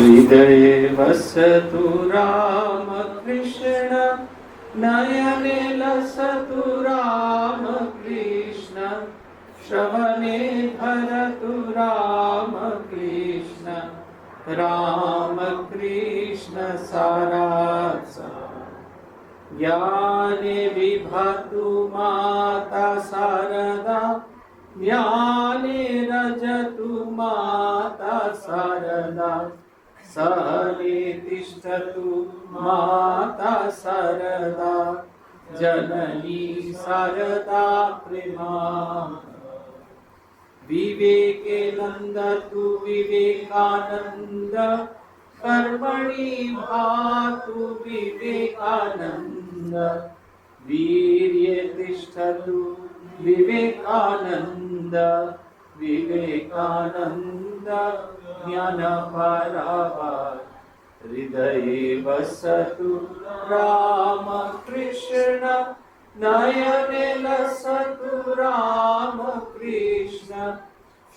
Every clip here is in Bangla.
हृदये वसतु रामकृष्ण नयने लसतु रामकृष्ण श्रवणे भरतु रामकृष्ण रामकृष्ण सारात् ज्ञाने विभातु माता शारदा ज्ञाने रजतु माता शारदा सहने तिष्ठतु माता शारदा जननी शारदा प्रेमा विवेके नन्दतु विवेकानन्द कर्मणि भातु विवेकानन्द वीर्ये तिष्ठतु विवेकानन्द विवेकानन्द ज्ञानपरावार हृदये वसतु रामकृष्ण नयने लसतु रामकृष्ण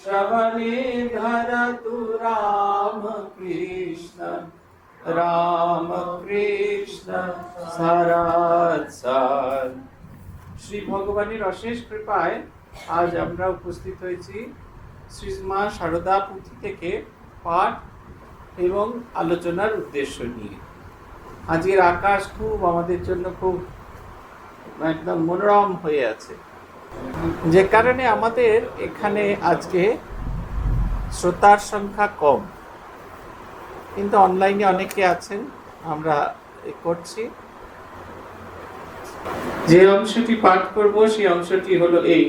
श्रवणे धरतु रामकृष्ण रामकृष्ण सारात् सार। শ্রী ভগবানের অশেষ কৃপায় আজ আমরা উপস্থিত হয়েছি শ্রীমা শারদা পুঁথি থেকে পাঠ এবং আলোচনার উদ্দেশ্য নিয়ে। আজকের আকাশ খুব আমাদের জন্য খুব একদম মনোরম হয়ে আছে, যে কারণে আমাদের এখানে আজকে শ্রোতার সংখ্যা কম, কিন্তু অনলাইনে অনেকে আছেন, আমরা করছি। যে অংশটি পাঠ করব সেই অংশটি হলো এই,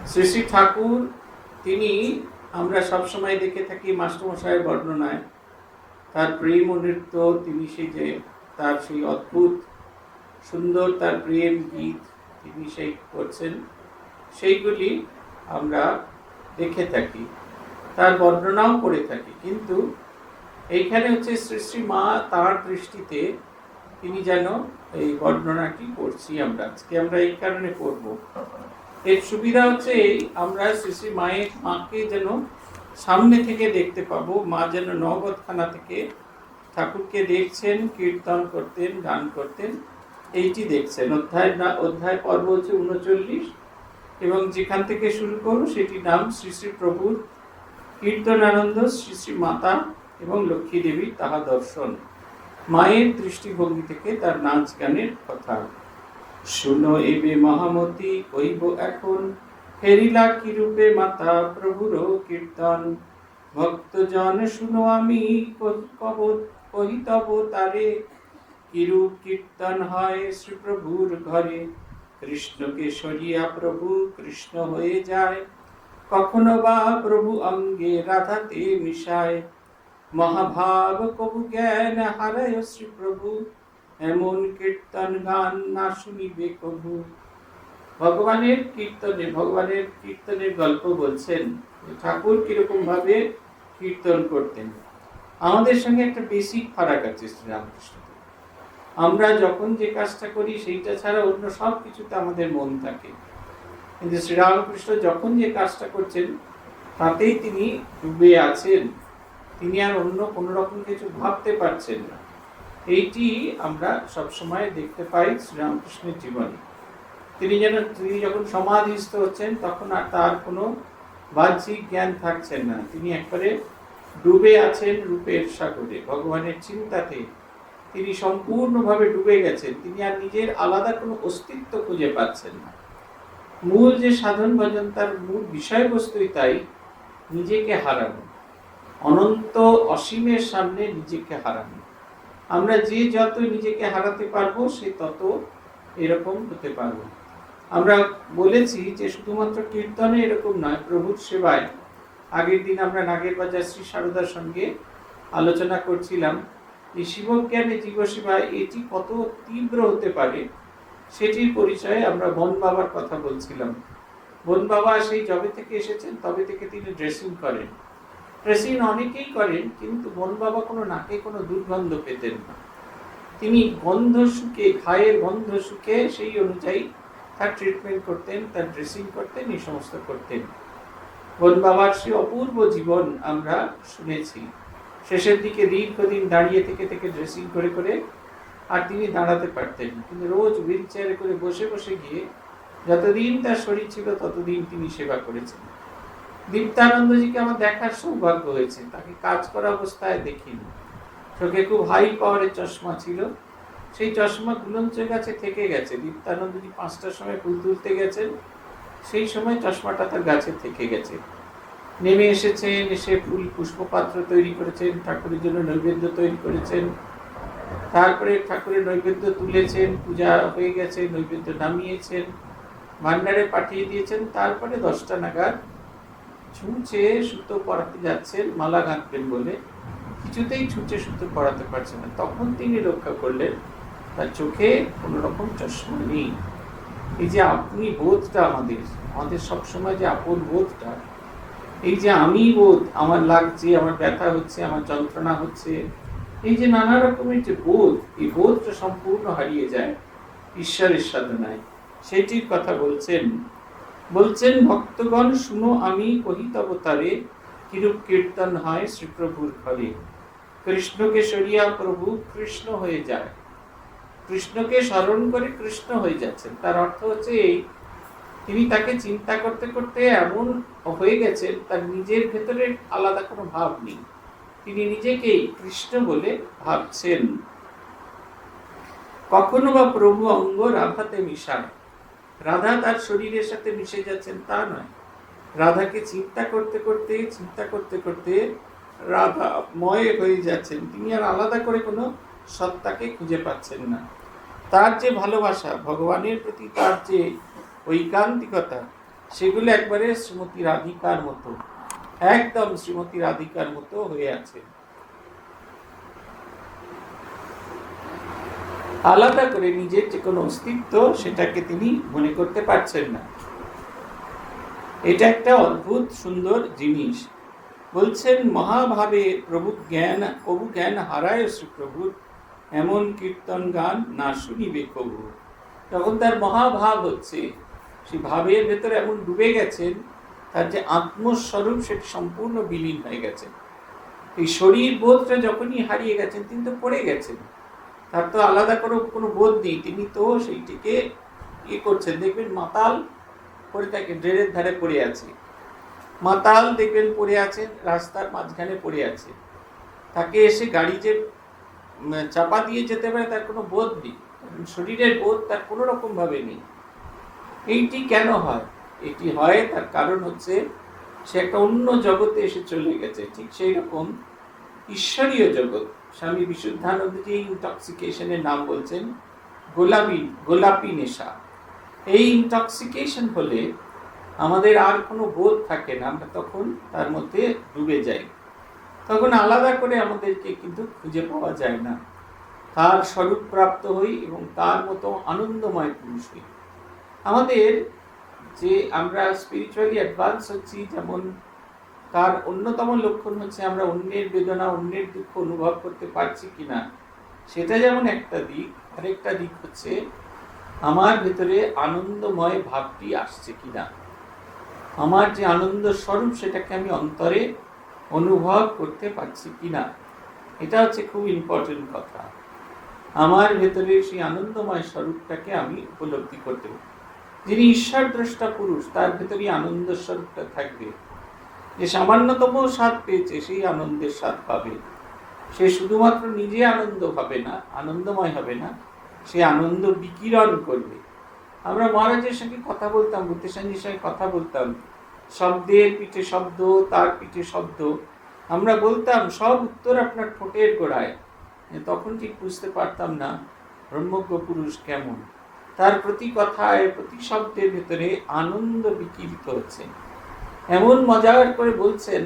শ্রী শ্রী ঠাকুর তিনি আমরা সবসময় দেখে থাকি মাস্টারমশাইয়ের বর্ণনায় তার প্রেম ও নৃত্য, তিনি সেই যে তার সেই অদ্ভুত সুন্দর তার প্রেম গীত তিনি সেই করছেন, সেইগুলি আমরা দেখে থাকি, তার বর্ণনাও করে থাকি। কিন্তু এইখানে হচ্ছে শ্রী শ্রী মা তার দৃষ্টিতে তিনি যেন এই বর্ণনাটি করছি আমরা আজকে, আমরা এই কারণে করব। এর সুবিধা হচ্ছে এই, আমরা শ্রী শ্রী মাকে যেন সামনে থেকে দেখতে পাবো, মা যেন নগদখানা থেকে ঠাকুরকে দেখছেন, কীর্তন করতেন, গান করতেন, এইটি দেখছেন। অধ্যায় পর্ব হচ্ছে 39 এবং যেখান থেকে শুরু করব সেটি নাম শ্রী শ্রী প্রভুর কীর্তনানন্দ শ্রী শ্রী মাতা এবং লক্ষ্মী দেবী তাহা দর্শন। মায়ের দৃষ্টিভঙ্গি থেকে তার নাচ গানের কথা। শুনো এবে মহামতি কইব এখন, ফেরিলা কি রূপে মাতা প্রভুর কীর্তন। ভক্তজন শুনো আমি কহিতব তারে, কিরূপ কীর্তন হয় শ্রীপ্রভুর ঘরে। কৃষ্ণকে সরিয়া প্রভু কৃষ্ণ হয়ে যায়, কখনো বা প্রভু অঙ্গে রাধাতে মিশায়। মহাভাব কবু জ্ঞান হারায় শ্রীপ্রভু, এমন কীর্তন গান না শুনিবে কবু। ভগবানের কীর্তনের গল্প বলছেন, ঠাকুর কিরকম ভাবে কীর্তন করতেন। আমাদের সঙ্গে একটা বেসিক ফারাক আছে শ্রীরামকৃষ্ণ, আমরা যখন যে কাজটা করি সেইটা ছাড়া অন্য সব কিছুতে আমাদের মন থাকে, কিন্তু শ্রীরামকৃষ্ণ যখন যে কাজটা করছেন তাতেই তিনি ডুবে আছেন, তিনি আর অন্য কোনো রকম কিছু ভাবতে পারছেন না। এইটি আমরা সবসময় দেখতে পাই শ্রীরামকৃষ্ণের জীবনে। তিনি যখন সমাধিস্থ হচ্ছেন তখন আর তার কোনো বাহ্যিক জ্ঞান থাকছেন না, তিনি একবারে ডুবে আছেন রূপের সাগরে, ভগবানের চিন্তাতে তিনি সম্পূর্ণভাবে ডুবে গেছেন। তিনি আর নিজের আলাদা কোনো অস্তিত্ব খুঁজে পাচ্ছেন না। মূল যে সাধন ভজন, তার মূল বিষয়বস্তুই তাই, নিজেকে হারানো, অনন্ত অসীমের সামনে নিজেকে হারানো। আমরা যে যত নিজেকে হারাতে পারবো সে তত এরকম হতে পারবো। আমরা বলেছি যে শুধুমাত্র কীর্তনে এরকম নয়, প্রভুর সেবায়। আগের দিন আমরা নাগেরবাজার শ্রী শারদার সঙ্গে আলোচনা করছিলাম এই শিবজ্ঞানে জীবসেবায় এটি কত তীব্র হতে পারে, সেটির পরিচয়ে আমরা বন বাবার কথা বলছিলাম। বন বাবা সেই যবে থেকে এসেছেন তবে থেকে তিনি ড্রেসিং করেন। ড্রেসিং অনেকেই করেন, কিন্তু বন বাবা কোনো নাকে কোনো দুর্গন্ধ পেতেন না। তিনি গন্ধ শুকে, ঘায়ের গন্ধ শুকে সেই অনুযায়ী তার ট্রিটমেন্ট করতেন, তার ড্রেসিং করতেন, এই সমস্ত করতেন। বন বাবার সেই অপূর্ব জীবন আমরা শুনেছি। শেষের দিকে দীর্ঘদিন দাঁড়িয়ে থেকে থেকে ড্রেসিং করে করে আর তিনি দাঁড়াতে পারতেন, কিন্তু রোজ হুইল চেয়ারে করে বসে বসে গিয়ে যতদিন তার শরীর ছিল ততদিন তিনি সেবা করেছেন। দীপ্তানন্দজিকে আমার দেখার সৌভাগ্য হয়েছে, তাকে কাজ করা অবস্থায় দেখিনি। চোখে খুব হাই পাওয়ারের চশমা ছিল, সেই চশমা গুলঞ্চের কাছে থেকে গেছে। দীপ্তানন্দজি 5টার সময় ফুল তুলতে গেছেন, সেই সময় চশমাটা তার গাছে থেকে গেছে। নেমে এসেছেন, এসে ফুল পুষ্পপাত্র তৈরি করেছেন, ঠাকুরের জন্য নৈবেদ্য তৈরি করেছেন, তারপরে ঠাকুরের নৈবেদ্য তুলেছেন, পূজা হয়ে গেছে, নৈবেদ্য নামিয়েছেন, ভান্ডারে পাঠিয়ে দিয়েছেন। তারপরে 10টা নাগাদ ছুঁচে সুতো পরাতে যাচ্ছেন মালা গাঁথবেন বলে, কিছুতেই ছুঁচে সুতো পরাতে পারছেন না। তখন তিনি রক্ষা করলেন তার চোখে কোনো রকম চশমা নেই। এই যে আপনি বোধটা আমাদের সবসময় যে আপন বোধটা, এই যে আমি বোধ, আমার লাগছে, আমার ব্যথা হচ্ছে, আমার যন্ত্রণা হচ্ছে, এই যে নানা রকমের যে বোধ, এই বোধটা সম্পূর্ণ হারিয়ে যায় ঈশ্বরের সাধনায়। সেটির কথা বলছেন ভক্তগণ শুনো আমি কহিত অবতারে, কিরূপ কীর্তন হয় শ্রীপ্রভুর ঘরে। কৃষ্ণকে সরিয়া প্রভু কৃষ্ণ হয়ে যায়। কৃষ্ণকে স্মরণ করে কৃষ্ণ হয়ে যাচ্ছেন। তার অর্থ হচ্ছে এই, তিনি তাকে চিন্তা করতে করতে এমন হয়ে গেছেন, তার নিজের ভেতরে আলাদা কোনো ভাব নেই, তিনি নিজেকেই কৃষ্ণ বলে ভাবছেন। কখনো বা প্রভু অঙ্গ রাধাতে মিশায়, রাধা তার শরীরের সাথে মিশে যাচ্ছেন তা নয়, রাধাকে চিন্তা করতে করতে রাধা ময় হয়ে যাচ্ছেন। তিনি আর আলাদা করে কোনো সত্তাকে খুঁজে পাচ্ছেন না। তার যে ভালোবাসা ভগবানের প্রতি, তার যে ঐকান্তিকতা, সেগুলো একবারে শ্রীমতী রাধিকার মতো, একদম শ্রীমতী রাধিকার মতো হয়ে আছে। আলাদা করে নিজের যে কোনো অস্তিত্ব, সেটাকে তিনি মনে করতে পারছেন না। এটা একটা অদ্ভুত সুন্দর জিনিস। বলছেন মহাভাবে প্রভু জ্ঞান হারায় শ্রীপ্রভুর, এমন কীর্তন গান না শুনিবে কবু। তখন তার মহাভাব হচ্ছে, সেই ভাবের ভেতরে এমন ডুবে গেছেন, তার যে আত্মস্বরূপ সেটি সম্পূর্ণ বিলীন হয়ে গেছে। এই শরীর বোধটা যখনই হারিয়ে গেছেন, তিনি তো পড়ে গেছেন, তার তো আলাদা করে কোনো বোধ নেই, তিনি তো সেইটিকে করছেন। দেখবেন মাতাল পড়ে থাকে, ড্রেনের ধারে পড়ে আছে, মাতাল দেখবেন পড়ে আছেন, রাস্তার মাঝখানে পড়ে আছে, তাকে এসে গাড়ি যে চাপা দিয়ে যেতে পারে তার কোনো বোধ নেই, শরীরের বোধ তার কোনো রকম ভাবে নেই। এইটি কেন হয়? এটি হয় তার কারণ হচ্ছে সে একটা অন্য জগতে এসে চলে গেছে। ঠিক সেই রকম ঈশ্বরীয় জগৎ, স্বামী বিশুদ্ধানন্দ যে ইনটক্সিকেশনের নাম বলছেন গোলাপি নেশা। এই ইনটক্সিকেশন হলে আমাদের আর কোনো বোধ থাকে না, আমরা তখন তার মধ্যে ডুবে যাই, তখন আলাদা করে আমাদেরকে কিন্তু খুঁজে পাওয়া যায় না। তার স্বরূপ প্রাপ্ত হই এবং তার মতো আনন্দময় পুরুষ হই। আমাদের যে আমরা স্পিরিচুয়ালি অ্যাডভান্স হচ্ছি, যেমন তার অন্যতম লক্ষণ হচ্ছে আমরা অন্যের বেদনা, অন্যের দুঃখ অনুভব করতে পারছি কিনা, সেটা যেমন একটা দিক। আরেকটা দিক হচ্ছে আমার ভেতরে আনন্দময় ভাবটি আসছে কিনা, আমার যে আনন্দ স্বরূপ সেটাকে আমি অন্তরে অনুভব করতে পারছি কিনা, এটা হচ্ছে খুব ইম্পর্টেন্ট কথা। আমার ভেতরে সেই আনন্দময় স্বরূপটাকে আমি উপলব্ধি করতে পারি। যিনি ঈশ্বর দ্রষ্টা পুরুষ, তার ভেতরে আনন্দ স্বরূপটা থাকবে। যে সামান্যতম স্বাদ পেয়েছে, সেই আনন্দের স্বাদ পাবে। সে শুধুমাত্র নিজে আনন্দ হবে না, আনন্দময় হবে না, সে আনন্দ বিকিরণ করবে। আমরা মহারাজের সঙ্গে কথা বলতাম, বুদ্ধেশানীর সঙ্গে কথা বলতাম, শব্দের পিঠে শব্দ, তার পিঠে শব্দ, আমরা বলতাম সব উত্তর আপনার ঠোঁটের গোড়ায়। তখন ঠিক বুঝতে পারতাম না ব্রহ্মজ্ঞ পুরুষ কেমন, তার প্রতি কথায় প্রতি শব্দের ভেতরে আনন্দ বিকিরিত হচ্ছে। এমন মজার করে বলছেন,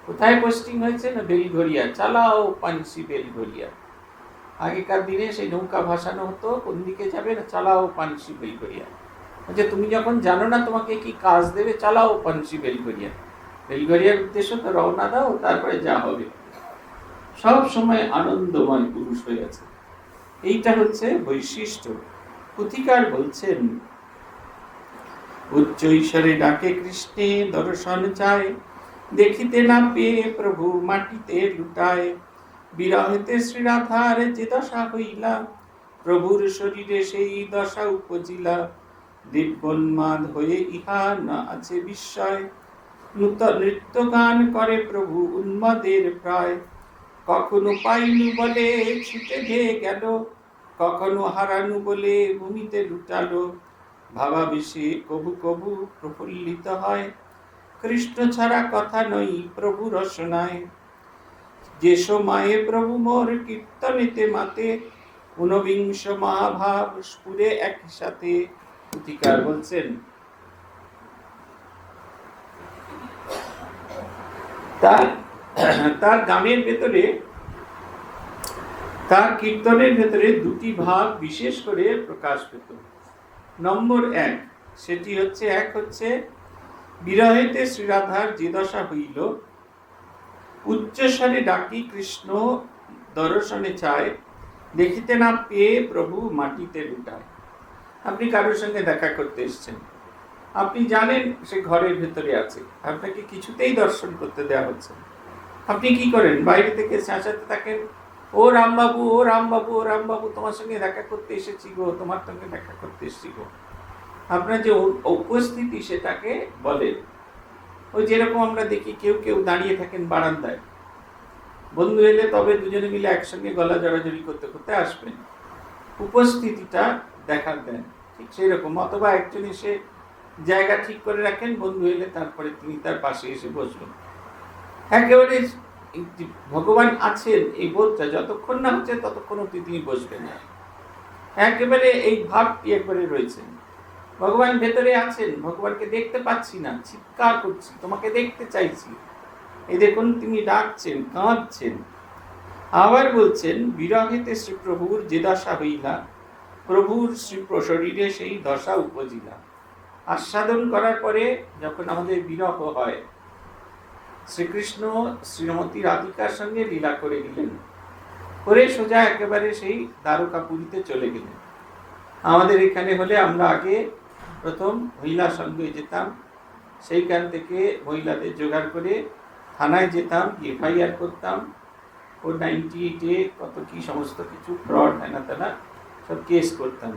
কোথায় পোস্টিং হয়েছে না বেলঘরিয়া, চালাও পানসি বেলঘরিয়া। আগেকার দিনে সেই নৌকা ভাসানো হতো, কোন দিকে যাবে না, চালাও পানসি বেলঘরিয়া। আচ্ছা, তুমি যখন জানো না তোমাকে কি কাজ দেবে, চালাও পানসি বেলঘরিয়া। বেলঘরিয়ার উদ্দেশ্য তো রওনা দাও, তারপরে যা হবে। সব সময় আনন্দময় পুরুষ হয়ে আছে, এইটা হচ্ছে বৈশিষ্ট্য। পুথিকার বলছেন, উচ্চ ঈশ্বরে ডাকে কৃষ্ণে দর্শন চায়, দেখিতে না পেয়ে প্রভু মাটিতে লুটায়, বিরহেতে শ্রীরাধার যে দশা হইলা, প্রভুর শরীরে সেই দশা উপজিলা। দিব্যোন্মাদ হয়ে ইহা না আছে বিস্ময়, নৃত্য গান করে প্রভু উন্মাদের প্রায়। কখনো পাইনু বলে ছুটে ধেয়ে গেল, কখনো হারানু বলে ভূমিতে লুটালো। ভাবাবেশে কবু কবু প্রফুল্লিত হয়, কৃষ্ণ ছাড়া কথা নই প্রভু রসনায়। যে সময়ে প্রভু মোর কীর্তনেতে মাতে, ঊনবিংশ মহাভাব স্ফুরে একই সাথে। পুথিকার বলছেন, তার গানের ভেতরে, তার কীর্তনের ভেতরে দুটি ভাব বিশেষ করে প্রকাশ পেত। নম্বর এক, সেটি হচ্ছে, এক হচ্ছে বিরহেতে শ্রীরাধার যে দশা হইল, উচ্চস্বরে ডাকি কৃষ্ণ দর্শনে চায়, দেখিতে না পেয়ে প্রভু মাটিতে লুটায়। আপনি কারোর সঙ্গে দেখা করতে এসছেন, আপনি জানেন সে ঘরের ভেতরে আছে, আপনাকে কিছুতেই দর্শন করতে দেওয়া হচ্ছে। আপনি কি করেন? বাইরে থেকে চেঁচাতে থাকেন, ও রামবাবু, ও রামবাবু, ও রামবাবু, তোমার সঙ্গে দেখা করতে এসেছি গো, তোমার সঙ্গে দেখা করতে এসেছি গো। আপনার যে উপস্থিতি সেটাকে বলে। ওই যেরকম আমরা দেখি কেউ কেউ দাঁড়িয়ে থাকেন বারান্দায়, বন্ধু এলে তবে দুজনে মিলে একসঙ্গে গলা জড়াজড়ি করতে করতে আসবেন, উপস্থিতিটা দেখার দেন। ঠিক সেই রকম, অথবা একজন এসে জায়গা ঠিক করে রাখেন, বন্ধু এলে তারপরে তিনি তার পাশে এসে বসবেন। একেবারে ভগবান আছেন এই বোধটা যতক্ষণ না হচ্ছে ততক্ষণ অব্দি তিনি বসবেন না। একেবারে এই ভাবটি একবারে রয়েছে, ভগবান ভেতরে আছেন, ভগবানকে দেখতে পাচ্ছি না, চিৎকার করছি, তোমাকে দেখতে চাইছি। এই দেখুন তিনি ডাকছেন, কাঁদছেন। আবার বলছেন, বিরহেতে শ্রী প্রভুর যে দশা হইলা, প্রভুর শ্রী শরীরে সেই দশা উপজিলা। আস্বাদন করার পরে যখন আমাদের বিরহ হয়, শ্রীকৃষ্ণ শ্রীমতী রাধিকার সঙ্গে লীলা করে গেলেন, করে সোজা একেবারে সেই দ্বারকাপুরীতে চলে গেলেন। আমাদের এখানে হলে আমরা আগে প্রথম মহিলা সঙ্গে যেতাম, সেইখান থেকে মহিলাদের জোগাড় করে থানায় যেতাম, এফআইআর করতাম, ও 98-এ কত কি সমস্ত কিছু ফ্রড হেনা তেনা সব কেস করতাম।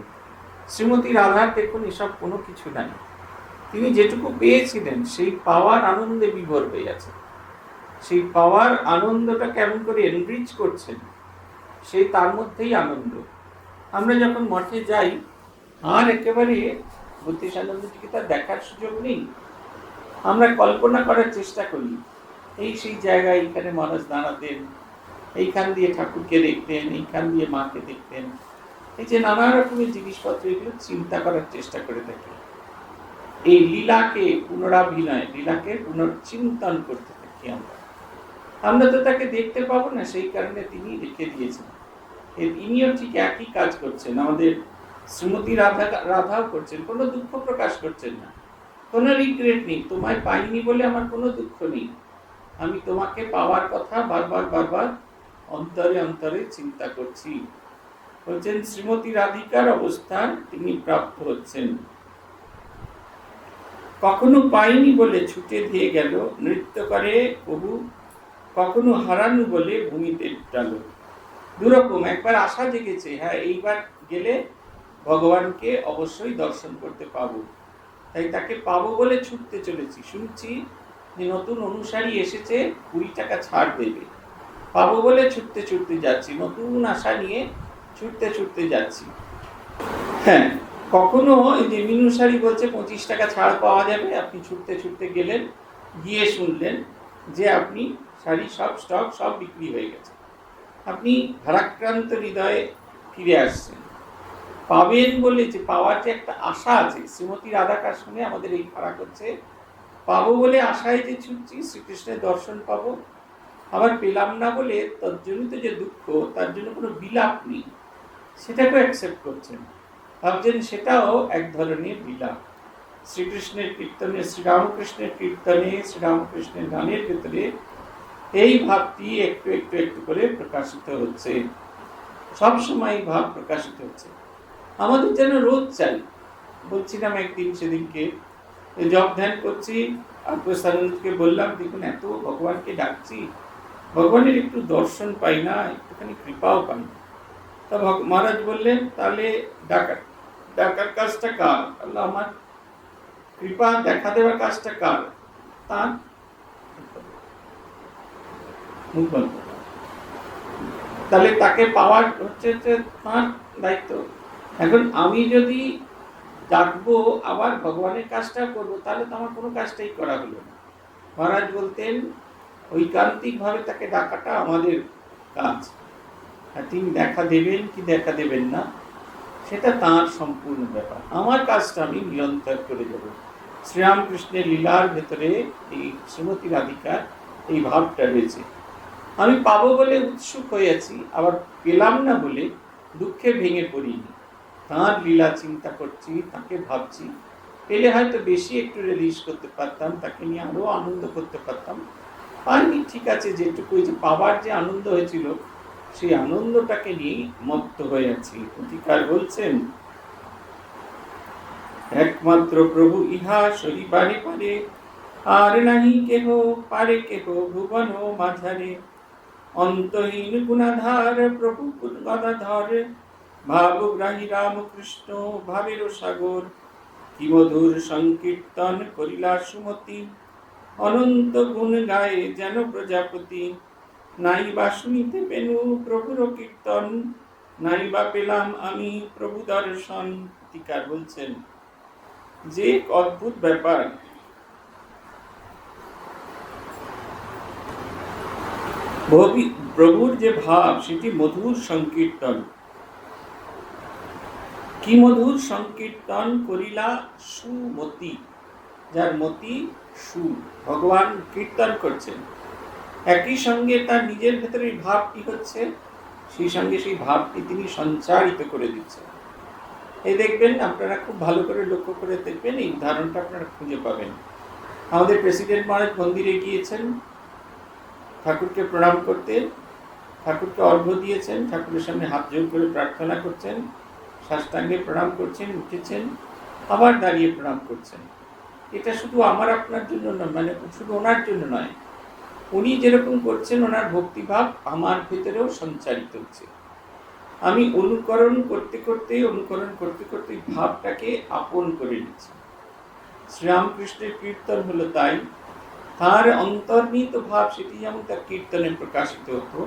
শ্রীমতী রাধার দেখুন এসব কোনো কিছু নাই, তিনি যেটুকু পেয়েছিলেন সেই পাওয়ার আনন্দে বিভোর হয়ে আছে। সেই পাওয়ার আনন্দটা কেমন করে এনরিচ করছেন, সেই তার মধ্যেই আনন্দ। আমরা যখন মঠে যাই আর একেবারে বুদ্ধিসানন্দজিকে তার দেখার সুযোগ নেই, আমরা কল্পনা করার চেষ্টা করি, এই সেই জায়গায় এইখানে মানুষ দাঁড়াতেন, এইখান দিয়ে ঠাকুরকে দেখতেন, এইখান দিয়ে মাকে দেখতেন, এই যে নানা রকমের জিনিসপত্র, এগুলো চিন্তা করার চেষ্টা করে থাকি। এই লীলাকে পুনরাভিনয়, লীলাকে পুনর্চিন্তন করতে থাকি আমরা। আমরা তো তাকে দেখতে পাবো না, সেই কারণে তিনি রেখে দিয়েছেন। ইনিও ঠিক একই কাজ করছেন, আমাদের শ্রীমতী রাধাও করছেন, কোনো দুঃখ প্রকাশ করছেন না, কোনো রিগ্রেট নেই। তোমায় পাইনি বলে আমার কোনো দুঃখ নেই, আমি তোমাকে পাওয়ার কথা বারবার বারবার অন্তরে অন্তরে চিন্তা করছি। বলছেন শ্রীমতী রাধিকার অবস্থান তিনি প্রাপ্ত হচ্ছেন। কখনো পাইনি বলে ছুটে দিয়ে গেল, নৃত্য করে প্রভু কখনো হারানু বলে ভূমিতে লুটালো। দুরকম, একবার আশা জেগেছে, হ্যাঁ এইবার গেলে ভগবানকে অবশ্যই দর্শন করতে পাবো, তাই তাকে পাবো বলে ছুটতে চলেছি। শুনছি যে নতুন অনুসারী এসেছে, 20 টাকা ছাড় দেবে, পাবো বলে ছুটতে ছুটতে যাচ্ছি, নতুন আশা নিয়ে ছুটতে ছুটতে যাচ্ছি। হ্যাঁ, কখনো এই যে মিনুসারি বলছে 25 টাকা ছাড় পাওয়া যাবে, আপনি ছুটতে ছুটতে গেলেন, গিয়ে শুনলেন যে আপনি শাড়ি সব স্টক সব বিক্রি হয়ে গেছে, আপনি ভারাক্রান্ত হৃদয়ে ফিরে আসছেন। পাবেন বলে, যে পাওয়ার যে একটা আশা আছে, শ্রীমতী রাধাকার সঙ্গে আমাদের এই ফারাক হচ্ছে, পাবো বলে আশায় যে ছুটছি, শ্রীকৃষ্ণের দর্শন পাবো, আবার পেলাম না বলে তজ্জনিত যে দুঃখ, তার জন্য কোনো বিলাপ নেই, সেটাকেও অ্যাকসেপ্ট করছেন, ভাবছেন সেটাও এক ধরনের বিলাপ। শ্রীকৃষ্ণের কীর্তনে, শ্রীরামকৃষ্ণের কীর্তনে, শ্রীরামকৃষ্ণের গানের ভেতরে এই ভাবটি একটু একটু একটু করে প্রকাশিত হচ্ছে, সবসময় এই ভাব প্রকাশিত হচ্ছে। আমাদের যেন রোজ চাই। বলছিলাম একদিন, সেদিনকে জপ ধ্যান করছি, আর প্রসাদকে বললাম দেখুন এত ভগবানকে ডাকছি, ভগবানের একটু দর্শন পাই না, একটুখানি কৃপাও পাই না। তা মহারাজ বললেন তাহলে ডাকার কাজটা কার? আল্লাহ আমার কৃপা দেখা দেওয়ার কাজটা কার? তার। তাহলে তাকে পাওয়ার হচ্ছে তার দায়িত্ব। এখন আমি যদি ডাকবো আবার ভগবানের কাজটা করবো, তাহলে তো আমার কোনো কাজটাই করা হলো না। মহারাজ বলতেন ঐকান্তিক ভাবে তাকে ডাকাটা আমাদের কাজ, তিনি দেখা দেবেন কি দেখা দেবেন না সেটা তাঁর সম্পূর্ণ ব্যাপার। আমার কাজটা আমি নিরন্তর করে যাব। শ্রীরামকৃষ্ণের লীলার ভেতরে এই শ্রীমতী রাধিকার এই ভাবটা রয়েছে, আমি পাবো বলে উৎসুক হয়ে আছি, আবার পেলাম না বলে দুঃখে ভেঙে পড়িনি। তাঁর লীলা চিন্তা করছি, তাকে ভাবছি, পেলে হয়তো বেশি একটু রিলিজ করতে পারতাম, তাকে নিয়ে আরো আনন্দ করতে পারতাম, পাইনি, ঠিক আছে, যেটুকু যে পাওয়ার যে আনন্দ হয়েছিল সেই আনন্দটাকে নিয়ে মত্ত হয়ে আছি। অধিকার বলছেন একমাত্র প্রভু ইহা সহিবারে পারে, আর নাহি কেহ পারে কেহ ভুবন মাঝারে। অন্তহীন গুণাধার প্রভু গদাধর, ভাবগ্রাহী রামকৃষ্ণ ভাবের সাগর। কি মধুর সংকীর্তন করিলা সুমতি, অনন্ত গুণ গায়ে যেন প্রজাপতি। নাই বা শুনিতে পেনু প্রভুর কীর্তন, নাই বা পেলাম আমি প্রভু দর্শন। টিকার বলছেন যে অদ্ভুত ব্যাপার, প্রভুর যে ভাব সেটি মধুর সংকীর্তন। কি মধুর সংকীর্তন করিলা সুমতি, যার মতি সু, ভগবান কীর্তন করছেন, একই সঙ্গে তার নিজের ভেতরে ভাবটি হচ্ছে, সেই সঙ্গে সেই ভাবটি তিনি সঞ্চারিত করে দিচ্ছেন। এই দেখবেন, আপনারা খুব ভালো করে লক্ষ্য করে দেখবেন, এই উদাহরণটা আপনারা খুঁজে পাবেন। আমাদের প্রেসিডেন্ট মহারাজ মন্দিরে গিয়েছেন ঠাকুরকে প্রণাম করতে, ঠাকুরকে অর্ঘ্য দিয়েছেন, ঠাকুরের সামনে হাত জোড় করে প্রার্থনা করছেন, সাষ্টাঙ্গে প্রণাম করছেন, উঠেছেন, আবার দাঁড়িয়ে প্রণাম করছেন। এটা শুধু আমার আপনার জন্য নয়, মানে শুধু ওনার জন্য নয়, উনি যেরকম করছেন ওনার ভক্তিভাব আমার ভেতরেও সঞ্চারিত হচ্ছে। আমি অনুকরণ করতে করতে ভাবটাকে আপন করে নিচ্ছি। শ্রীরামকৃষ্ণের কীর্তন হলো তাই, তার অন্তর্নিহিত ভাব সেটি যেমন তার কীর্তনে প্রকাশিত হতো,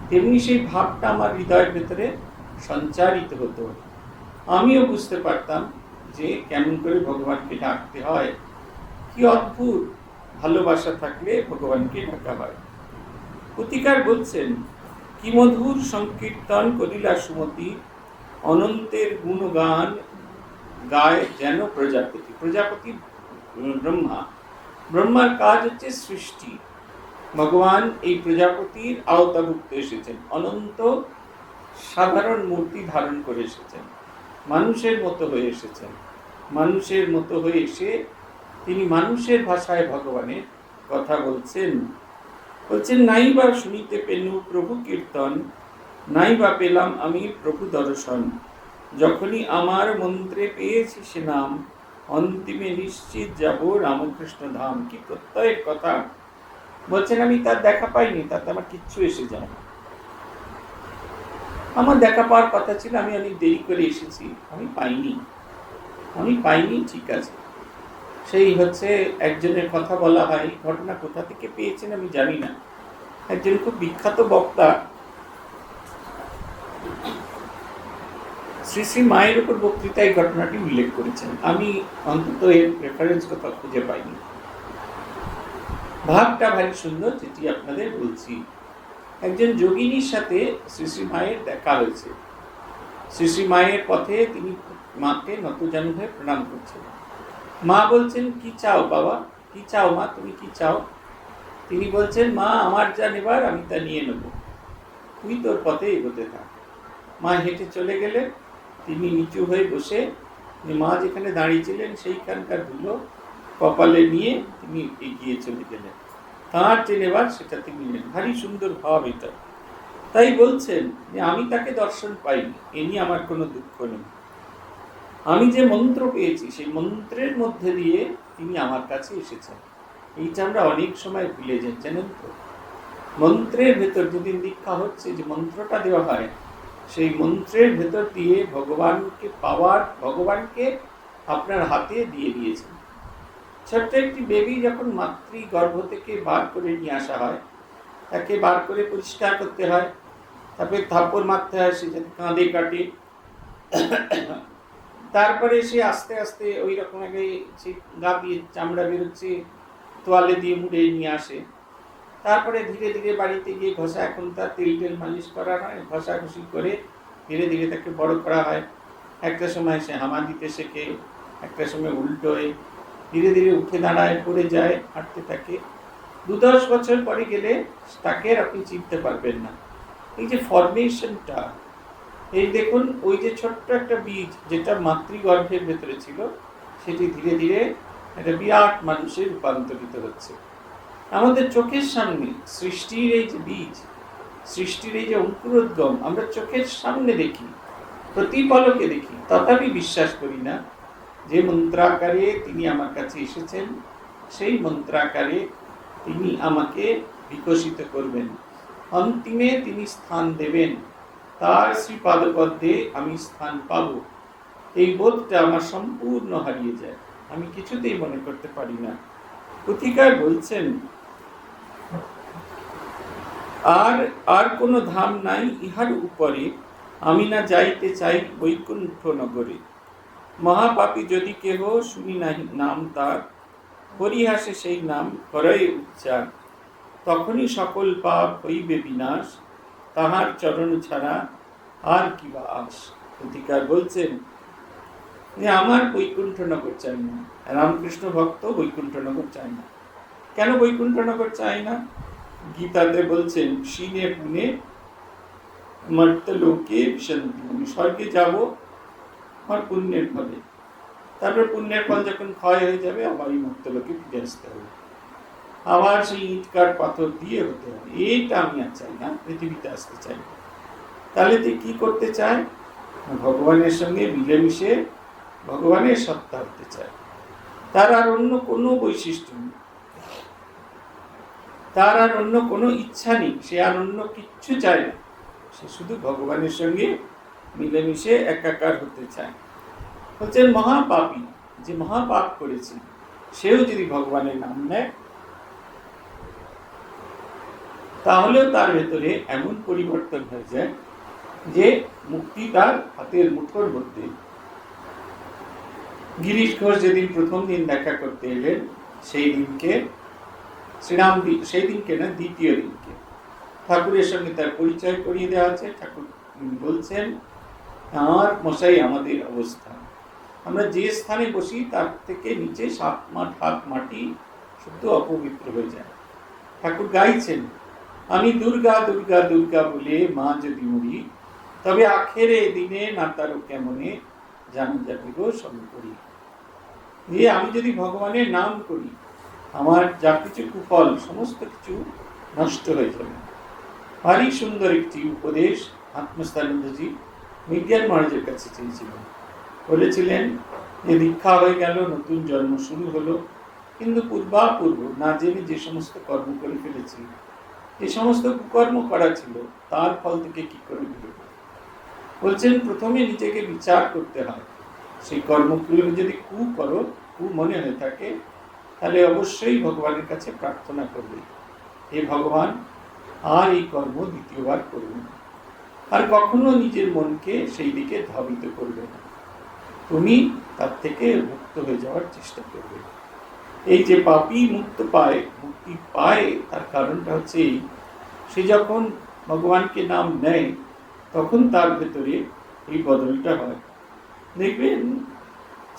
তেমনি সেই ভাবটা আমার হৃদয়ের ভেতরে সঞ্চারিত হতো। আমিও বুঝতে পারতাম যে কেমন করে ভগবানকে ডাকতে হয়, কি অদ্ভুত ভালোবাসা থাকলে ভগবানকে ডাকা হয়। অধিকার বলছেন কি মধুর সংকীর্তন করিলা সুমতি, অনন্তের গুণগান গায় যেন প্রজাপতি। প্রজাপতি ব্রহ্মা, ব্রহ্মার কাজ হচ্ছে সৃষ্টি। ভগবান এই প্রজাপতির আওতাভুক্ত এসেছেন, অনন্ত সাধারণ মূর্তি ধারণ করে এসেছেন, মানুষের মতো হয়ে এসেছেন। মানুষের মতো হয়ে এসে তিনি মানুষের ভাষায় ভগবানের কথা বলছেন। নাই বা শুনিতে পেনু প্রভু কীর্তন, নাই বা পেলাম আমি প্রভু দর্শন। যখনই আমার মন্ত্রে পেয়েছি সে নাম, অন্তিমে নিশ্চিত যাব রামকৃষ্ণ ধাম। কি প্রত্যয়ের কথা বলছেন, আমি তার দেখা পাইনি, তাতে আমার কিচ্ছু এসে যায় না। আমার দেখা পাওয়ার কথা ছিল, আমি অনেক দেরি করে এসেছি, আমি পাইনি, ঠিক আছে। সেই হচ্ছে একজনের কথা বলা হয়, ঘটনা কোথা থেকে পেয়েছেন আমি জানি না, একজন খুব বিখ্যাত বক্তা শ্রী শ্রী মায়ের উপর বক্তৃতায় ঘটনাটি উল্লেখ করেছেন। আমি অন্তত এর রেফারেন্স কথা খুঁজে পাইনি। ভাবটা ভারী সুন্দর, যেটি আপনাদের বলছি। একজন যোগিনীর সাথে শ্রী শ্রী মায়ের দেখা হয়েছে। শ্রী শ্রী মায়ের পথে তিনি মাকে নতজানু হয়ে প্রণাম করছেন। মা বলছেন কি চাও বাবা, কি চাও মা, তুমি কি চাও? তিনি বলছেন মা আমার যা নেবার আমি তা নিয়ে নেব, তুই তোর পথে এগোতে থাক। মা হেঁটে চলে গেলেন, তিনি নিচু হয়ে বসে মা যেখানে দাঁড়িয়েছিলেন সেইখানকার ধুলো কপালে নিয়ে তিনি এগিয়ে চলে গেলেন, তাঁর যে নেবার সেটা তিনি নিলেন। ভারী সুন্দর ভাব এটা। তাই বলছেন যে আমি তাকে দর্শন পাইনি, এ নিয়ে আমার কোনো দুঃখ নেই। আমি যে মন্ত্র পেয়েছি সেই মন্ত্রের মধ্যে দিয়ে তিনি আমার কাছে এসেছেন। এইটা আমরা অনেক সময় ভুলে যাই, জানেন তো। মন্ত্রের ভেতর যেদিন দীক্ষা হচ্ছে, যে মন্ত্রটা দেওয়া হয়, সেই মন্ত্রের ভেতর দিয়ে ভগবানকে পাওয়ার, ভগবানকে আপনার হাতে দিয়ে দিয়েছেন। ছোট্ট একটি বেবি যখন মাতৃগর্ভ থেকে বার করে নিয়ে আসা হয়, তাকে বার করে পরিষ্কার করতে হয়, তারপরে থাপ্পড় মারতে হয়, সে যাতে কাঁদে কাটে, তারপরে সে আস্তে আস্তে ওই রকম আগে সে গা দিয়ে চামড়া বেরোচ্ছে, তোয়ালে দিয়ে মুড়ে নিয়ে আসে। তারপরে ধীরে ধীরে বাড়িতে গিয়ে ঘষা, এখন তার তেল টেল মালিশ করা হয়, ঘষাঘষি করে ধীরে ধীরে তাকে বড় করা হয়। একটা সময় সে হামা দিতে শেখে, একটা সময় উল্টোয়, ধীরে ধীরে উঠে দাঁড়ায়, পড়ে যায়, হাঁটতে থাকে। 2-10 বছর পরে গেলে তাকে আপনি চিনতে পারবেন না। এই যে ফরমেশনটা, এই দেখুন, ওই যে ছোট্ট একটা বীজ যেটা মাতৃগর্ভের ভেতরে ছিল, সেটি ধীরে ধীরে একটা বিরাট মানুষে রূপান্তরিত হচ্ছে। আমাদের চোখের সামনে সৃষ্টির এই যে বীজ, সৃষ্টির এই যে অঙ্কুরোদ্গম আমরা চোখের সামনে দেখি, প্রতিপলকে দেখি, তথাপি বিশ্বাস করি না যে মন্ত্রাকারে তিনি আমার কাছে এসেছেন, সেই মন্ত্রাকারে তিনি আমাকে বিকশিত করবেন, অন্তিমে তিনি স্থান দেবেন, তার শ্রীপাদপদ্মে আমি স্থান পাব। এই বোধটা আমার সম্পূর্ণ হারিয়ে যায়, আমি কিছুতেই মনে করতে পারি না। পুথিকার বলছেন, আর আর কোনো ধাম নাই ইহার উপরে, আমি না যাইতে চাই বৈকুণ্ঠ নগরে। মহাপাপী যদি কেহ শুনি নাহি নাম তার, পরিহাসে সেই নাম করে উচ্চার, তখনই সকল পাপ হইবে বিনাশ, তাহার চরণ ছাড়া আর কি বা আস। পুথিকার বলছেন যে আমার বৈকুণ্ঠনগর চাই না, রামকৃষ্ণ ভক্ত বৈকুণ্ঠনগর চাই না। কেন বৈকুণ্ঠনগর চাই না? গীতাতে বলছেন, শীনে পুনে মর্তলোকে বিশন্তি, আমি স্বর্গে যাব আমার পুণ্যের ফলে, তারপর পুণ্যের ফল যখন ক্ষয় হয়ে যাবে আবার এই মর্তলোকে ফিরে আসতে হবে, আবার সেই ইটকার পাথর দিয়ে হতে হবে। এইটা আমি আর চাই না, পৃথিবীতে আসতে চাই। তাহলে তুই কি করতে চায়? ভগবানের সঙ্গে মিলেমিশে ভগবানের সত্তা হতে চায়। তার আর অন্য কোনো বৈশিষ্ট্য নেই, তার আর অন্য কোনো ইচ্ছা নেই, সে আর অন্য কিচ্ছু চায় না, সে শুধু ভগবানের সঙ্গে মিলেমিশে একাকার হতে চায়। বলছেন মহাপাপী, যে মহাপাপ করেছে, সেও যদি ভগবানের নাম নেয়, তাহলেও তার ভেতরে এমন পরিবর্তন হয়ে যায় যে মুক্তি তার হাতের মুঠোর মধ্যে। গিরিশ ঘোষ যেদিন প্রথম দিন দেখা করতে এলেন, সেই দিনকে শ্রীরাম, সেই দিনকে না, দ্বিতীয় দিনকে ঠাকুরের সঙ্গে তার পরিচয় করিয়ে দেওয়া আছে। ঠাকুর বলছেন, আর মশাই আমাদের অবস্থা, আমরা যে স্থানে বসি তার থেকে নিচে 7 হাত মাটি শুদ্ধ অপবিত্র হয়ে যায়। ঠাকুর গাইছেন, আমি দুর্গা দুর্গা দুর্গা বলে মা যদি মরি, তবে আখেরে দিনে না তারও কেমনে জানা যাবে গো শঙ্করী। যে আমি যদি ভগবানের নাম করি, আমার যা কিছু কুফল সমস্ত কিছু নষ্ট হয়ে যাবে। ভারী সুন্দর একটি উপদেশ আত্মস্থানন্দজি বিজ্ঞান মহারাজের কাছে চেয়েছিলেন। বলেছিলেন যে দীক্ষা হয়ে গেল, নতুন জন্ম শুরু হলো, কিন্তু পূর্বাপূর্ব না জেনে যে সমস্ত কর্ম করে ফেলেছি, যে সমস্ত কুকর্ম করা ছিল, তার ফল থেকে কি করে বেরোব? বলছেন প্রথমে নিজেকে বিচার করতে হয়। সেই কর্মগুলো যদি কু মনে হয়ে থাকে, তাহলে অবশ্যই ভগবানের কাছে প্রার্থনা করবে, হে ভগবান, আর এই কর্ম দ্বিতীয়বার করবে না, আর কখনো নিজের মনকে সেই দিকে ধাবিত করবে না, তুমি তার থেকে মুক্ত হয়ে যাওয়ার চেষ্টা করবে। এই যে পাপী মুক্তি পায়, তার কারণটা হচ্ছে সে যখন ভগবানকে নাম নেয়, তখন তার ভেতরে এই বদলটা হয়। দেখবেন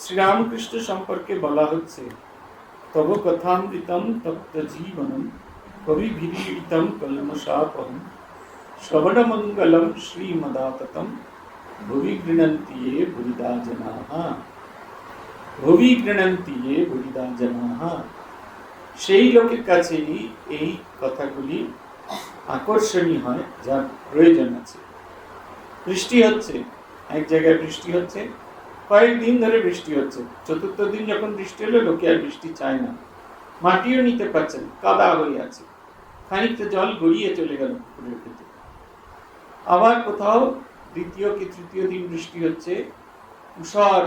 শ্রীরামকৃষ্ণ সম্পর্কে বলা হচ্ছে, তব কথামৃতম তপ্ত জীবনম কবিভিরীড়িতম কলমশাপহম শ্রবণমঙ্গলম শ্রীমদাততম ভুবি গৃণন্তি য়ে বুরিদা জনাঃ, ভুবি গৃণন্তি য়ে বুরিদা জনাঃ। সেই লোকের কাছেই এই কথাগুলি আকর্ষণীয় হয়, যার প্রয়োজন আছে। বৃষ্টি হচ্ছে, এক জায়গায় বৃষ্টি হচ্ছে, কয়েকদিন ধরে বৃষ্টি হচ্ছে। চতুর্থ দিন যখন বৃষ্টি হলো, লোকে আর বৃষ্টি চায় না, মাটিও নিতে পারছে না, কাদা হয়ে আছে। খানিকটা জল গড়িয়ে চলে গেল পুকুরের ভেতরে। আবার কোথাও দ্বিতীয় কি তৃতীয় দিন বৃষ্টি হচ্ছে, তুষার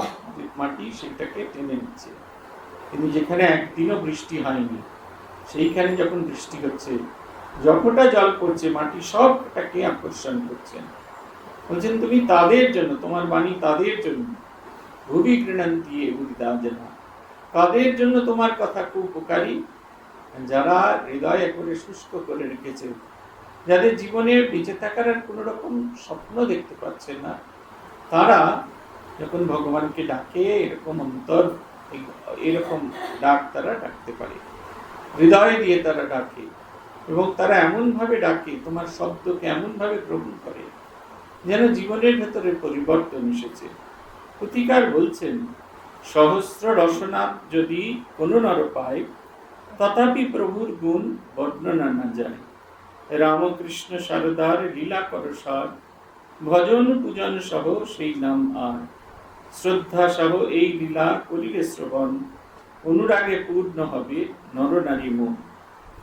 মাটি সেটাকে টেনে নিচ্ছে। কিন্তু যেখানে একদিনও বৃষ্টি হয়নি, সেইখানে যখন বৃষ্টি হচ্ছে, যতটা জল পড়ছে মাটি সবটাকে আকর্ষণ করছেন। বলছেন তুমি তাদের জন্য, তোমার বাণী তাদের জন্য, ভুবি গৃণন্তি বুদ্ধিদাজনা, তাদের জন্য তোমার কথা খুব উপকারী, যারা হৃদয় একবারে শুষ্ক করে রেখেছে, যাদের জীবনে বেঁচে থাকার আর কোন রকম স্বপ্ন দেখতে পাচ্ছে না, তারা যখন ভগবানকে ডাকে, এরকম অন্তর, এরকম ডাক তারা ডাকতে পারে, হৃদয় দিয়ে তারা ডাকে, এবং তারা এমন ভাবে ডাকে, তোমার শব্দকে এমন ভাবে গ্রহণ করে যেন জীবনের ভেতরে পরিবর্তন এসেছে। পুথিকার বলছেন, সহস্র রসনা যদি কোনো নর পায়, তথাপি প্রভুর গুণ বর্ণনা না যায়। রামকৃষ্ণ শারদার লীলা করসার, ভজন পূজন সহ সেই নাম আর, শ্রদ্ধা সহ এই লীলা করিলে শ্রবণ, অনুরাগে পূর্ণ হবে নরনারী মন।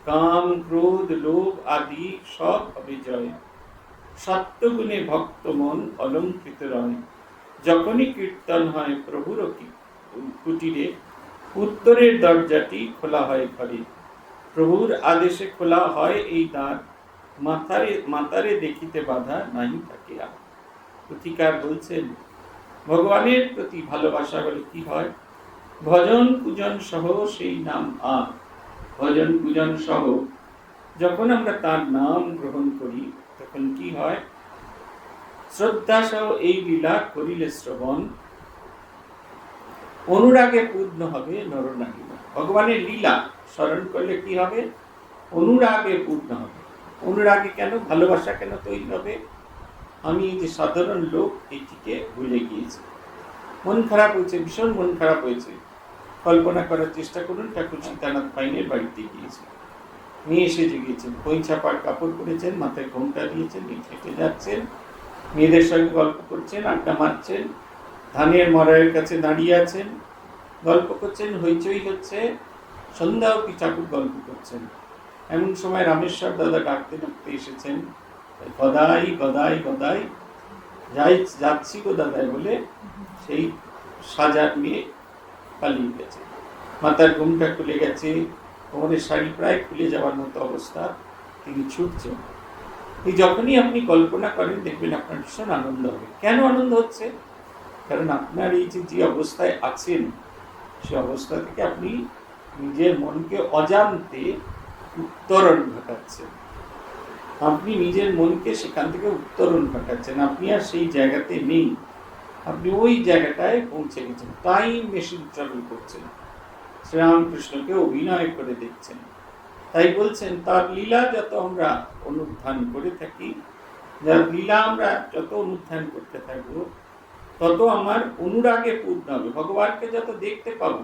কাম ক্রোধ লোভ আদি সব হবে জয়, সত্যগুণে ভক্ত মন অলঙ্কৃত রয়। যখনই কীর্তন হয় প্রভুর কুটিরে, উত্তরের দরজাটি খোলা হয় ঘরে। প্রভুর আদেশে খোলা হয় এই দ্বার, মাতারে দেখিতে বাধা নাই থাকে আর। পুথিকার বলছেন, ভগবানের প্রতি ভালোবাসা হলে কি হয়? ভজন পূজন সহ সেই নাম আর। ভজন পূজন সহ যখন আমরা তার নাম গ্রহণ করি, তখন কি হয়? শ্রদ্ধা সহ এই লীলা করিলে শ্রবণ, অনুরাগে পূর্ণ হবে নরনারী। ভগবানের লীলা স্মরণ করলে কি হবে? অনুরাগে পূর্ণ হবে। অনুরাগে কেন? ভালোবাসা কেন তৈরি হবে? আমি যে সাধারণ লোক, এটিকে ভুলে গিয়েছি, মন খারাপ হয়েছে, ভীষণ মন খারাপ হয়েছে। কল্পনা করার চেষ্টা করুন, ঠাকুর সীতানাথ পাইনের বাড়িতে গিয়েছে, মেয়ে সেজে গিয়েছেন, কই ছাপার কাপড় পরেছেন, মাথায় ঘোমটা দিয়েছেন, হেঁটে যাচ্ছেন, মেয়েদের সঙ্গে গল্প করছেন, আড্ডা মারছেন, ধানের মরাইয়ের কাছে দাঁড়িয়ে আছেন, গল্প করছেন, হইচই হচ্ছে, সন্ধ্যা অবধি ঠাকুর গল্প করছেন। এমন সময় রামেশ্বর দাদা ডাকতে ডাকতে এসেছেন, গদাই গদাই গদাই, যাচ্ছি গো দাদাই বলে সেই সাজার মেয়ে পালিয়ে গেছে, মাথার ঘুমটা খুলে গেছে, কোমরের শাড়ি প্রায় খুলে যাওয়ার মতো অবস্থা, তিনি ছুটছেন। এই যখনই আপনি কল্পনা করেন, দেখবেন আপনার ভীষণ আনন্দ হবে। কেন আনন্দ হচ্ছে? কারণ আপনার এই যে অবস্থায় আছেন, সে অবস্থা থেকে আপনি নিজের মনকে অজান্তে উত্তরণ ঘটাচ্ছেন। আপনি নিজের মনকে সেখান থেকে উত্তরণ ঘটাচ্ছেন। আপনি আর সেই জায়গাতে নেই, আপনি ওই জায়গাটায় পৌঁছে গেছেন, টাইম মেশিন ট্রাভেল করছেন, শ্রীরামকৃষ্ণকে অভিনয় করে দেখছেন। তাই বলছেন, তার লীলা যত আমরা অনুধ্যান করে থাকি, যার লীলা আমরা যত অনুধ্যান করতে থাকবো, তত আমার অনুরাগে পূর্ণ হবে। ভগবানকে যত দেখতে পাবো,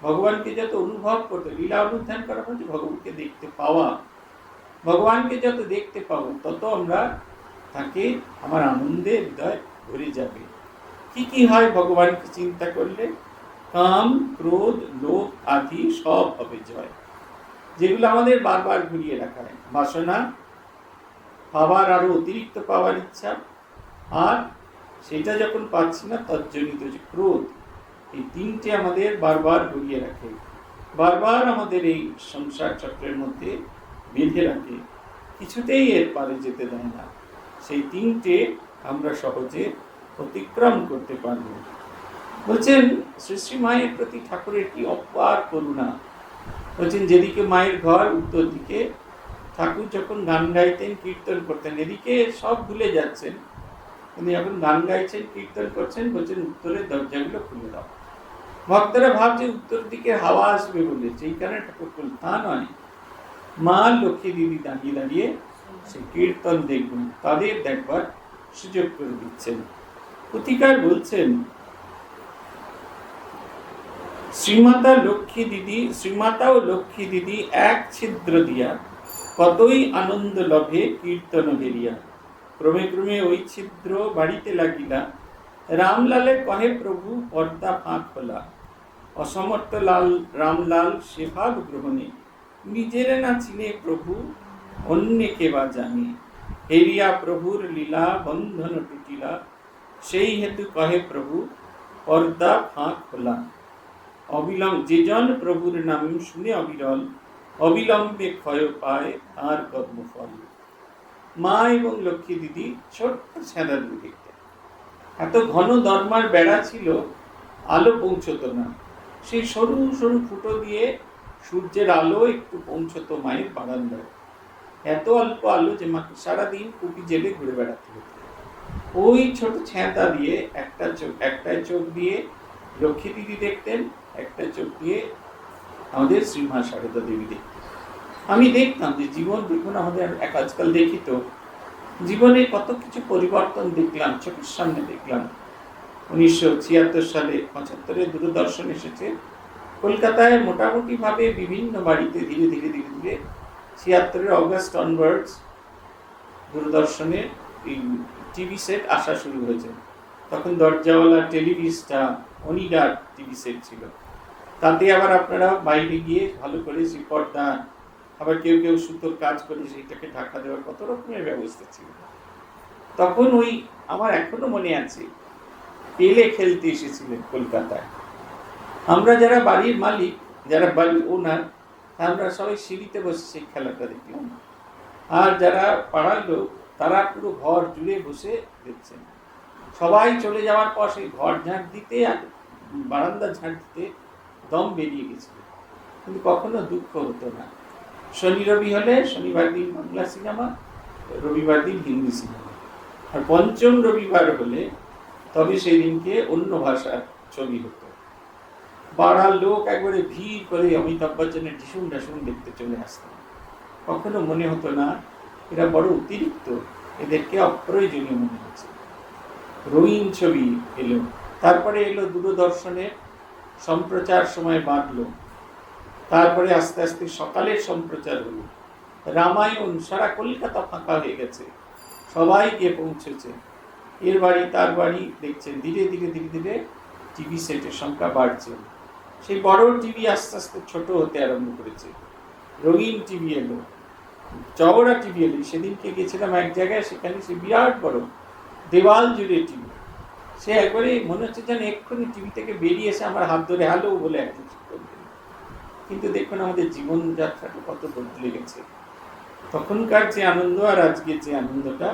ভগবানকে যত অনুভব করতে, লীলা অনুধ্যান করা হচ্ছে ভগবানকে দেখতে পাওয়া, ভগবানকে যত দেখতে পাবো, তত আমরা তাকে, আমার আনন্দে হৃদয় ভরে যাবে। কি কি হয় ভগবানকে চিন্তা করলে? কাম ক্রোধ লোভ আদি সব হবে জয়। যেগুলো আমাদের বারবার ঘুরিয়ে রাখা হয়, বাসনা, পাওয়ার আরো অতিরিক্ত পাওয়ার ইচ্ছা, আর সেটা যখন পাচ্ছি না তজ্জনিত যে ক্রোধ, এই তিনটে আমাদের বারবার ঘুরিয়ে রাখে, বারবার আমাদের এই সংসার চক্রের মধ্যে বেঁধে রাখে, কিছুতেই এর পারে যেতে দেয় না। সেই তিনটে আমরা সহজে অতিক্রম করতে পারব। বলছেন, শ্রী শ্রী মায়ের প্রতি ঠাকুরের কি অপার করুণা। বলছেন, যেদিকে মায়ের ঘর, উত্তর দিকে ঠাকুর যখন গান গাইতেন, কীর্তন করতেন, এদিকে সব ভুলে যাচ্ছেন, কিন্তু যখন গান গাইছেন, কীর্তন করছেন, বলছেন উত্তরের দরজাগুলো খুলে দাও। ভক্তরা ভাবছে উত্তর দিকে হাওয়া আসবে বলে, সেইখানে ঠাকুর বলল, তা নয়, মা লক্ষ্মী দিদি দাঁড়িয়ে দাঁড়িয়ে সে কীর্তন দেখবেন, তাদের দেখবার সুযোগ করে দিচ্ছেন। পুথিকার বলছেন, শ্রীমাতা ও লক্ষ্মী দিদি এক ছিদ্র দিয়া, কতই আনন্দ লভে কীর্তন হেরিয়া। ক্রমে ক্রমে ওই ছিদ্র বাড়িতে লাগিলা, রামলালে কহে প্রভু পর্দা ফাঁক খোলা, অসমর্থ লাল রামলাল সে ভাব গ্রহণে, নিজের না চিনে প্রভু অন্যকে বা জানে, হেরিয়া প্রভুর লীলা বন্ধন টুটিলা, সেই হেতু কহে প্রভু পর্দা ফাঁক খোলা। অবিলম্ব যে জন প্রভুর নাম শুনে অবিরল, অবিলম্বে ক্ষয় পায় তার কর্মফল। মা এবং লক্ষ্মী দিদি ছোট্ট ছেঁদা দুই দেখতে, এত ঘন দরমার বেড়া ছিল, আলো পৌঁছত না। সেই সরু সরু ফুটো দিয়ে সূর্যের আলো একটু পৌঁছত মায়ের বারান্দায়। এত অল্প আলো যে মাকে সারাদিন কুপি জেলে ঘুরে বেড়াতে হতো। ওই ছোট ছেঁদা দিয়ে একটাই চোখ দিয়ে লক্ষ্মী দিদি দেখতেন, একটা চোখ দিয়ে আমাদের শ্রীমা শারদা দেবী দেখতেন। আমি দেখতাম যে জীবন দেখুন আমাদের আজকাল দেখি তো জীবনে কত কিছু পরিবর্তন দেখলাম, চোখের সামনে দেখলাম। 1976 সালে 75-এ দূরদর্শন এসেছে কলকাতায় মোটামুটি ভাবে বিভিন্ন বাড়িতে ধীরে ধীরে ধীরে ধীরে 76-এর অগস্ট অনওয়ার্ডস দূরদর্শনে টিভি সেট আসা শুরু হয়েছে। তখন দরজাওয়ালা টেলিভিশনটা অনিডার টিভি সেট ছিল, তাতে আবার আপনারা বাইরে গিয়ে ভালো করে সেই পর্দা, আবার কেউ কেউ সুতোর কাজ করে সেইটাকে ঢাকা দেওয়ার কত রকমের ব্যবস্থা ছিল। তখন ওই আমার এখনো মনে আছে পেলে খেলতে এসেছিলেন কলকাতায়। আমরা যারা বাড়ির মালিক, যারা বাড়ির ওনার, আমরা সবাই সিঁড়িতে বসে সেই খেলাটা দেখলাম। আর যারা পাড়ার লোক তারা পুরো ঘর জুড়ে বসে দেখছেন। সবাই চলে যাওয়ার পর সেই ঘর ঝাঁট দিতে আর বারান্দা ঝাঁট দিতে দম বেরিয়ে গেছিল, কিন্তু কখনো দুঃখ হতো না। শনি রবি হলে শনিবার দিন বাংলা সিনেমা, রবিবার দিন হিন্দি সিনেমা, আর পঞ্চম রবিবার হলে তবে সেই দিনকে অন্য ভাষার ছবি হতো। পাড়ার লোক একবারে ভিড় করে অমিতাভ বচ্চনের ঢিসুম ঢাসুম দেখতে চলে আসতো। কখনো মনে হতো না এরা বড় অতিরিক্ত, এদেরকে অপ্রয়োজনীয় মনে হচ্ছে। রঙিন ছবি এলো, তারপরে এলো দূরদর্শনের সম্প্রচার সময় বাড়লো, তারপরে আস্তে আস্তে সকালের সম্প্রচার হলো। রামায়ণ সারা কলকাতা ফাঁকা হয়ে গেছে, সবাই গিয়ে পৌঁছেছে। এর বাড়ি তার বাড়ি দেখছেন, ধীরে ধীরে ধীরে ধীরে টিভি সেটের সংখ্যা বাড়ছে। সেই বড় টিভি আস্তে আস্তে ছোট হতে আরম্ভ করেছে। রঙিন টিভি এলো, চওড়া টিভি এলো। সেদিনকে গেছিলাম এক জায়গায়, সেখানে সে বিরাট বড় দেওয়াল জুড়ে টিভি। সে একবারে মনে হচ্ছে যেন এক্ষুনি টিভি থেকে বেরিয়ে এসে আমার হাত ধরে হ্যালো বলে একজন। কিন্তু দেখুন আমাদের জীবনযাত্রাটা কত বদলে গেছে। তখনকার যে আনন্দ আর আজকে যে আনন্দটা,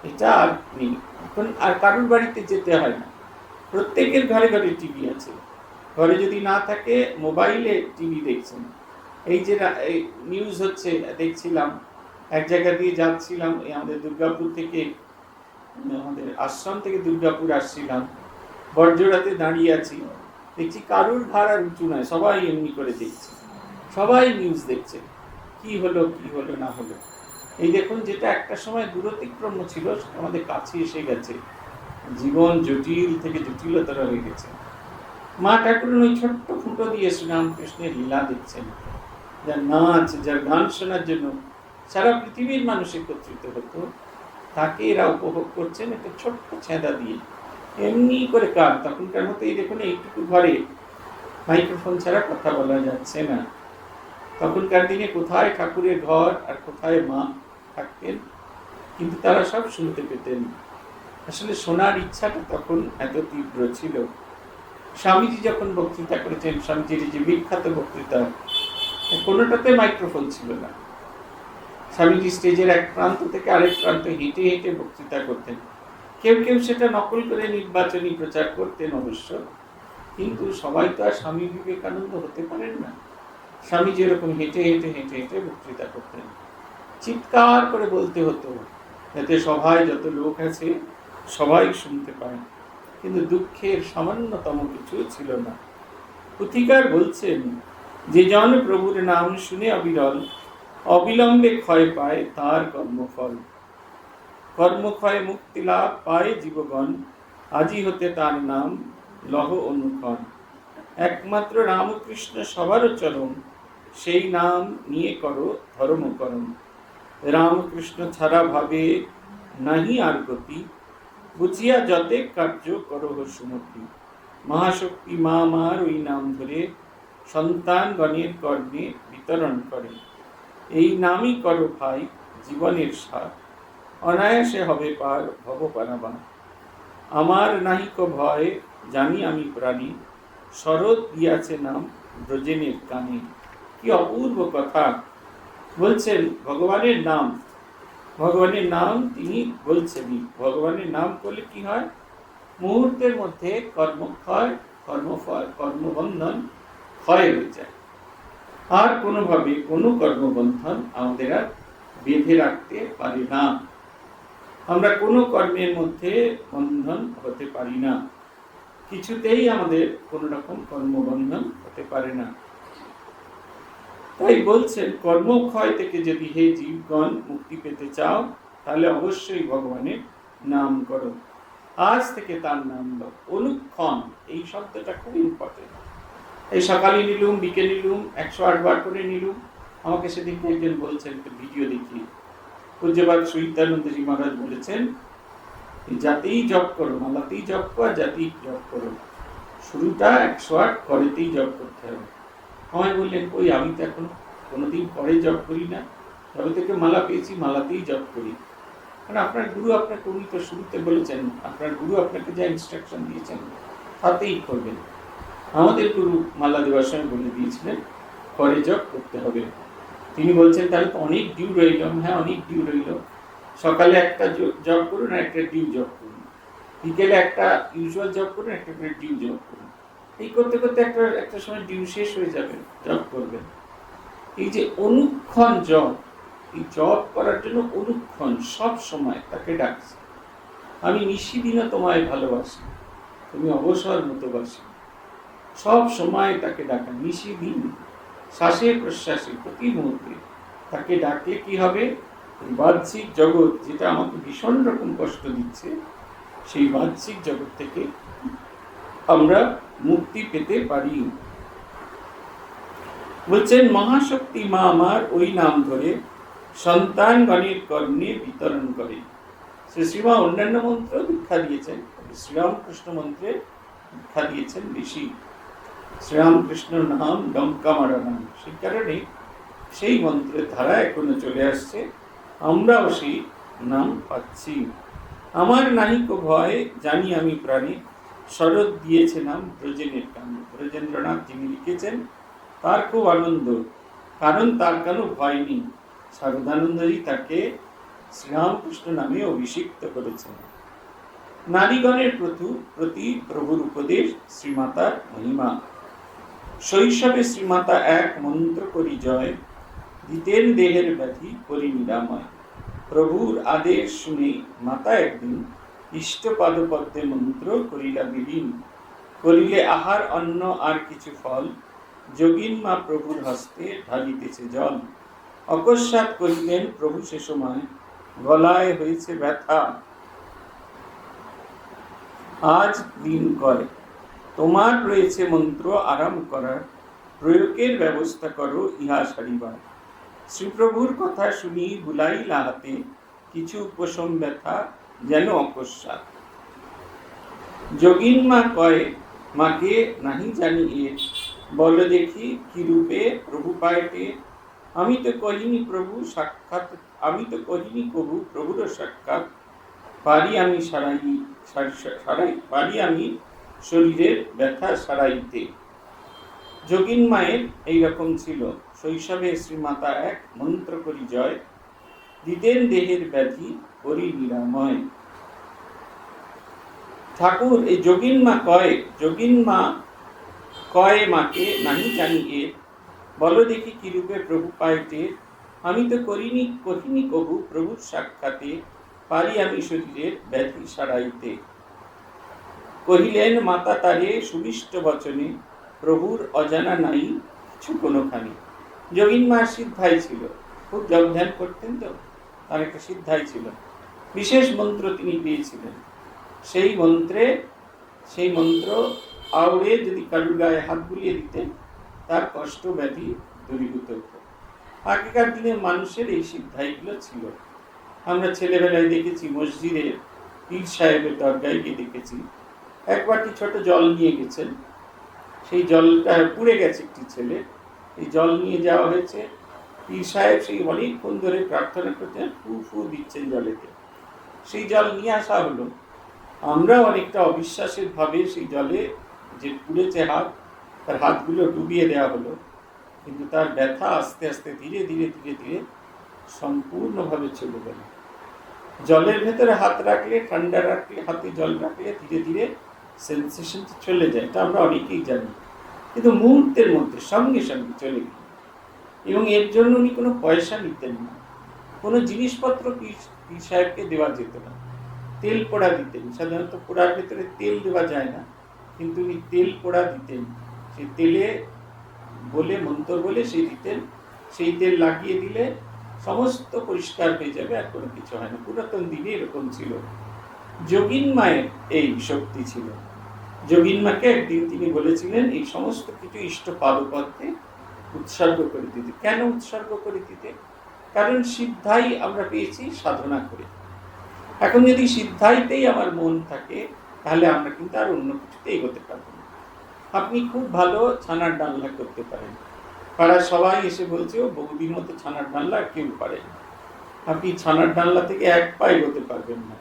এটা আর নেই। এখন আর কারোর বাড়িতে যেতে হয় না, প্রত্যেকের ঘরে ঘরে টিভি আছে। ঘরে যদি না থাকে মোবাইলে টিভি দেখছেন। এই যে নিউজ হচ্ছে দেখছিলাম, এক জায়গা দিয়ে যাচ্ছিলাম, এই আমাদের দুর্গাপুর থেকে, আমাদের আশ্রম থেকে দুর্গাপুর আসছিলাম, বড়জোড়াতে দাঁড়িয়ে আছি, দেখছি কারুর ঘর আর উঁচু নয়, সবাই এমনি করে দেখছে, সবাই নিউজ দেখছে, কি হলো কি হলো না হলো। এই দেখুন, যেটা একটা সময় দূরতিক্রম ছিল আমাদের কাছে এসে গেছে। জীবন জটিল থেকে জটিলতর হয়ে গেছে। মা ঠাকুরের ওই ছোট্ট ফুটো দিয়ে শ্রীরামকৃষ্ণের লীলা দেখছেন, যার নাচ, যার গান শোনার জন্য সারা পৃথিবীর মানুষ একত্রিত হতো, তাকে এরা উপভোগ করছেন একটা ছোট্ট ছেঁদা দিয়ে, এমনি করে কার। তখনকার মতো এই দেখুন এইটুকু ঘরে মাইক্রোফোন ছাড়া কথা বলা যাচ্ছে না। তখনকার দিনে কোথায় ঠাকুরের ঘর আর কোথায় মা থাকতেন, কিন্তু তারা সব শুনতে পেতেন। আসলে শোনার ইচ্ছাটা তখন এত তীব্র ছিল। স্বামীজি যখন বক্তৃতা করেছেন, স্বামীজির যে বিখ্যাত বক্তৃতা, কোনোটাতে মাইক্রোফোন ছিল না। স্বামীজি স্টেজের এক প্রান্ত থেকে আরেক প্রান্তে হেঁটে হেঁটে বক্তৃতা করতেন। কেউ কেউ সেটা নকল করে নির্বাচনী প্রচার করতেন অবশ্য, কিন্তু সবাই তো আর স্বামী বিবেকানন্দ হতে পারেন না। স্বামীজি এরকম হেঁটে হেঁটে হেঁটে হেঁটে বক্তৃতা করতেন, চিৎকার করে বলতে হতো যাতে সভায় যত লোক আছে সবাই শুনতে পায়, কিন্তু দুঃখের সামান্যতম কিছু ছিল না। পুথিকার বলছেন, যে জন প্রভুর নাম শুনে অবিরল, অবিলম্বে ক্ষয় পায় তার কর্মফল। কর্মক্ষয় মুক্তি লাভ পায় জীবগণ, আজি হতে তার নাম লহ অনুক্ষণ। একমাত্র রামকৃষ্ণ সবারও চরণ, সেই নাম নিয়ে করো ধর্মকরণ। রামকৃষ্ণ ছাড়া ভাবে নাহি আর গতি, বুঝিয়া যতে কার্য করহ সুমতি। মহাশক্তি মা আমার ওই নাম ধরে সন্তানগণের কর্ণে বিতরণ করে। এই নামই করো ভাই জীবনের সার, অনায়াসে হবে পার ভব পারাবার। আমার নাহিক ভয় জানি আমি প্রাণী, শরৎ দিয়াছে নাম ব্রজেনের কানে। কি অপূর্ব কথা বলছেন! ভগবানের নাম, ভগবানের নাম তিনি বলছেনই। ভগবানের নাম করলে কি হয়? মুহূর্তের মধ্যে কর্মক্ষয়, কর্মফল, কর্মবন্ধন ক্ষয় হয়ে যায়। আর কোনোভাবে কোনো কর্মবন্ধন আমাদের আর বেঁধে রাখতে পারে না। আমরা কোনো কর্মের মধ্যে বন্ধন হতে পারি না, কিছুতেই আমাদের কোনো রকম কর্মবন্ধন হতে পারে না। তাই বলছেন, কর্মক্ষয় থেকে যদি হে জীবগণ মুক্তি পেতে চাও, তাহলে অবশ্যই ভগবানের নাম করো। আজ থেকে তার নাম দাও। অনুক্ষণ, এই শব্দটা খুব ইম্পর্টেন্ট। এই সকালে নিলুম, বিকেলে নিলুম, 108 বার করে নিলুম। আমাকে সেদিন একজন বলছেন, একটা ভিডিও দেখি, পূজ্যপাদ সহিতানন্দজি মহারাজ বলেছেন, যাতেই জপ করো, মালাতেই জপ করো, যাতেই জপ করো, শুরুটা 108 করেতেই জপ করতে হবে। আমায় বললেন, কই আমি তো এখন কোনোদিন করে জপ করি না, তবে থেকে মালা পেয়েছি মালাতেই জপ করি। কারণ আপনার গুরু আপনাকে, উনি তো শুরুতে বলেছেন, আপনার গুরু আপনাকে যা ইনস্ট্রাকশন দিয়েছেন তাতেই করবেন। আমাদের গুরু মালা দেওয়ার সময় বলে দিয়েছিলেন করে জপ করতে হবে। তিনি বলছেন, তাহলে তো অনেক ডিউ রইল। হ্যাঁ, অনেক ডিউ রইল। সকালে একটা জপ করুন, একটা ডিউ জপ করুন, বিকেলে একটা ইউজুয়াল জপ করুন, একটা করে ডিউ জপ করুন। এই করতে করতে একটা সময় ডিউ শেষ হয়ে যাবে, জপ করবেন। এই যে অনুক্ষণ জপ, এই জপ করার জন্য অনুক্ষণ সব সময় তাকে ডাকছে। আমি নিশিদিনও তোমায় ভালোবাসি, তুমি অবসর মতো বাসি। সব সময় তাকে ডাকা, নিশিদিন, শ্বাসে প্রশ্বাসে, প্রতি মুহূর্তে তাকে ডাকলে কি হবে? বাহ্যিক জগৎ যেটা আমাকে ভীষণ রকম কষ্ট দিচ্ছে, সেই বাহ্যিক জগৎ থেকে আমরা মুক্তি পেতে পারি। বলছেন, মহাশক্তি মা আমার ওই নাম ধরে সন্তানগণের কর্ণে বিতরণ করে। শ্রীমা অন্যান্য মন্ত্র দীক্ষা দিয়েছেন, শ্রীরামকৃষ্ণ মন্ত্রে দীক্ষা দিয়েছেন ঋষি। শ্রীরামকৃষ্ণ নাম ডঙ্কা মারা নাম, সেই কারণে সেই মন্ত্রের ধারা এখনো চলে আসছে, আমরাও সেই নাম পাচ্ছি। আমার নাহিক ভয় জানি আমি প্রাণী, শরৎ দিয়েছে নাম ব্রজেনের কানে। ব্রজেন্দ্রনাথ যিনি লিখেছেন, তার খুব আনন্দ, কারণ তার কোনো ভয় নেই। শারদানন্দজি তাকে শ্রীরামকৃষ্ণ নামে অভিষিক্ত করেছেন। নারীগণের প্রতি প্রভুর উপদেশ, শ্রীমাতার মহিমা। শৈশবে শ্রীমাতা এক মন্ত্র করি জয়, দিতেন দেহের ব্যাধি করি নিরাময়। প্রভুর আদেশ শুনে মাতা একদিন ইষ্ট পাদপদ্মে মন্ত্র করিলা বিলীন। করিলে আহার অন্ন আর কিছু ফল, যোগিন মা প্রভুর হস্তে ঢালিতেছে জল। অকস্মাৎ কহিলেন প্রভু সে সময়, গলায় হয়েছে ব্যথা, আজ দিন কয়। তোমার রয়েছে মন্ত্র আরাম করার, প্রয়োগের ব্যবস্থা করো ইহা সারিবার। শ্রীপ্রভুর কথা শুনি বুলাইলা হাতে, কিছু উপশম ব্যথা যেন অকস্মাৎ। যোগিন মা কয়, মাকে নাহি জানি এ, বল দেখি কি রূপে প্রভু পাইতে। আমি তো কহিনি প্রভু সাক্ষাৎ, আমি তো কহিনি প্রভু প্রভুর সাক্ষাৎ, পারি আমি পারি আমি শরীরের ব্যথা সারাইতে। যোগিন মায়ের এইরকম ছিল, শৈশবে শ্রীমাতা এক মন্ত্র করি জয়, দিতেন দেহের ব্যাধি করি নিরাময়। ঠাকুর এই যোগিন মা কয় মাকে নাহি জানি এ, বলো দেখি কি রূপে প্রভু পাইতে। আমি তো কহিনি কবু প্রভুর সাক্ষাতে, পারি আমি শরীরের ব্যাধি সারাইতে। কহিলেন মাতা তারে সুমিষ্ট বচনে, প্রভুর অজানা নাই কিছু কোনোখানি। যোগিন মার সিদ্ধাই ছিল, খুব জপ ধ্যান করতেন, তো তার একটা সিদ্ধাই ছিল, বিশেষ মন্ত্র তিনি পেয়েছিলেন। সেই মন্ত্র আওড়ে যদি কারুর গায়ে হাত বুলিয়ে দিতেন, তার কষ্ট ব্যাধি দূরীভূত হতো। আগেকার দিনে মানুষের এই সিদ্ধাইগুলো ছিল। আমরা ছেলেবেলায় দেখেছি মসজিদে পীর সাহেবের দরগায় গিয়ে দেখেছি এক বাটি ছোট জল নিয়ে গেছেন, সেই জলটা পুড়ে গেছে একটি ছেলে, এই জল নিয়ে যাওয়া হয়েছে, পীর সাহেব সেই অনেকক্ষণ ধরে প্রার্থনা করছেন, ফু ফু দিচ্ছেন জলেতে, সেই জল নিয়ে আসা হলো। আমরা অনেকটা অবিশ্বাসের ভাবে সেই জলে যে পুড়েছে হাত, তার হাতগুলো ডুবিয়ে দেওয়া হলো, কিন্তু তার ব্যথা আস্তে আস্তে ধীরে ধীরে ধীরে ধীরে সম্পূর্ণভাবে চলে গেল। জলের ভেতরে হাত রাখলে, ঠান্ডা রাখলে, হাতে জল রাখলে ধীরে ধীরে সেন্সেশন চলে যায়, এটা আমরা অনেকেই জানি, কিন্তু মুহূর্তের মধ্যে সঙ্গে সঙ্গে চলে গেল। এবং এর জন্য উনি কোনো পয়সা নিতেন না, কোনো জিনিসপত্র পীর সাহেবকে দেওয়া যেত না। তেল পোড়া দিতেন, সাধারণত পোড়ার ভেতরে তেল দেওয়া যায় না, কিন্তু উনি তেল পোড়া দিতেন, সেই তেলে বলে মন্ত্র বলে সেই দিতেন, সেই তেল লাগিয়ে দিলে সমস্ত পরিষ্কার হয়ে যাবে, আর কোনো কিছু হয় না। পুরাতন দিনে এরকম ছিল। যোগিন মায়ের এই শক্তি ছিল। যোগিন মাকে একদিন তিনি বলেছিলেন এই সমস্ত কিছু ইষ্ট পাদপদ্মে উৎসর্গ করে দিতে। কেন উৎসর্গ করে দিতে? কারণ সিদ্ধাই আমরা পেয়েছি সাধনা করে। এখন যদি সিদ্ধাইতেই আমার মন থাকে, তাহলে আমরা কিন্তু আর অন্য কিছুতে এগোতে পারবো না। আপনি খুব ভালো ছানার ডালনা করতে পারেন, পাড়ার সবাই এসে বলছে ও বৌদির মতো ছানার ডালনা কেউ পারে না। আপনি ছানার ডালনা থেকে এক পা এগোতে পারবেন না।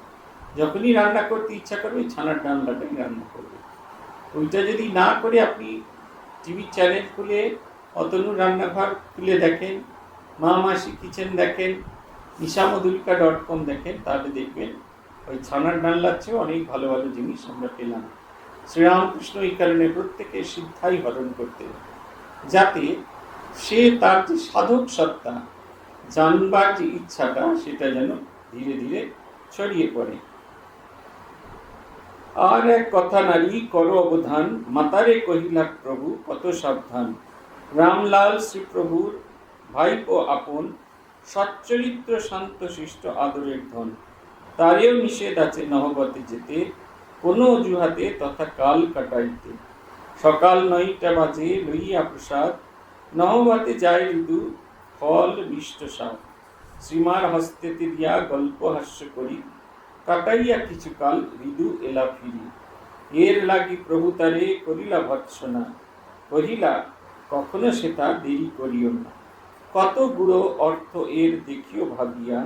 যখনই রান্না করতে ইচ্ছা করবে ছানার ডালনাটাই রান্না করবে। ওইটা যদি না করে আপনি টিভি চ্যানেল খুলে অতনু রান্নাঘর খুলে দেখেন, মা মাসি কিচেন দেখেন, নিশামধুলিকা.com দেখেন, তাহলে দেখবেন ওই ছানার ডালনার চেয়ে অনেক ভালো ভালো জিনিস আমরা পেলাম। শ্রীরামকৃষ্ণ এই কারণে প্রত্যেকে সিদ্ধাই হরণ করতে, যাতে সে তার যে সাধক সত্তা জানবার যে ইচ্ছাটা, সেটা যেন ধীরে ধীরে ছড়িয়ে পড়ে। আর এক কথা নারী করো অবধান, মাতারে কহিলা প্রভু কত সাবধান। রামলাল শ্রীপ্রভুর ভাইপো আপন, সচ্চরিত্র শান্ত শিষ্ট আদরের ধন। তারেও নিষেধ আছে নহবতে যেতে, কোনো অজুহাতে তথা কাল কাটাইতে। সকাল 9টা বাজে লইয়া প্রসাদ, নহবতে যায় ঋদু ফল মিষ্ট স্বাদ। শ্রীমার হস্তেতে দিয়া গল্প হাস্য করি, কাটাইয়া কিছুকাল ঋদু এলা ফিরি। এর লাগি প্রভু তারে করিলা ভৎসনা, কহিলা কখনো সেটা দেরি করিও না। কত গুড়ো অর্থ এর দেখিও ভাবিয়া,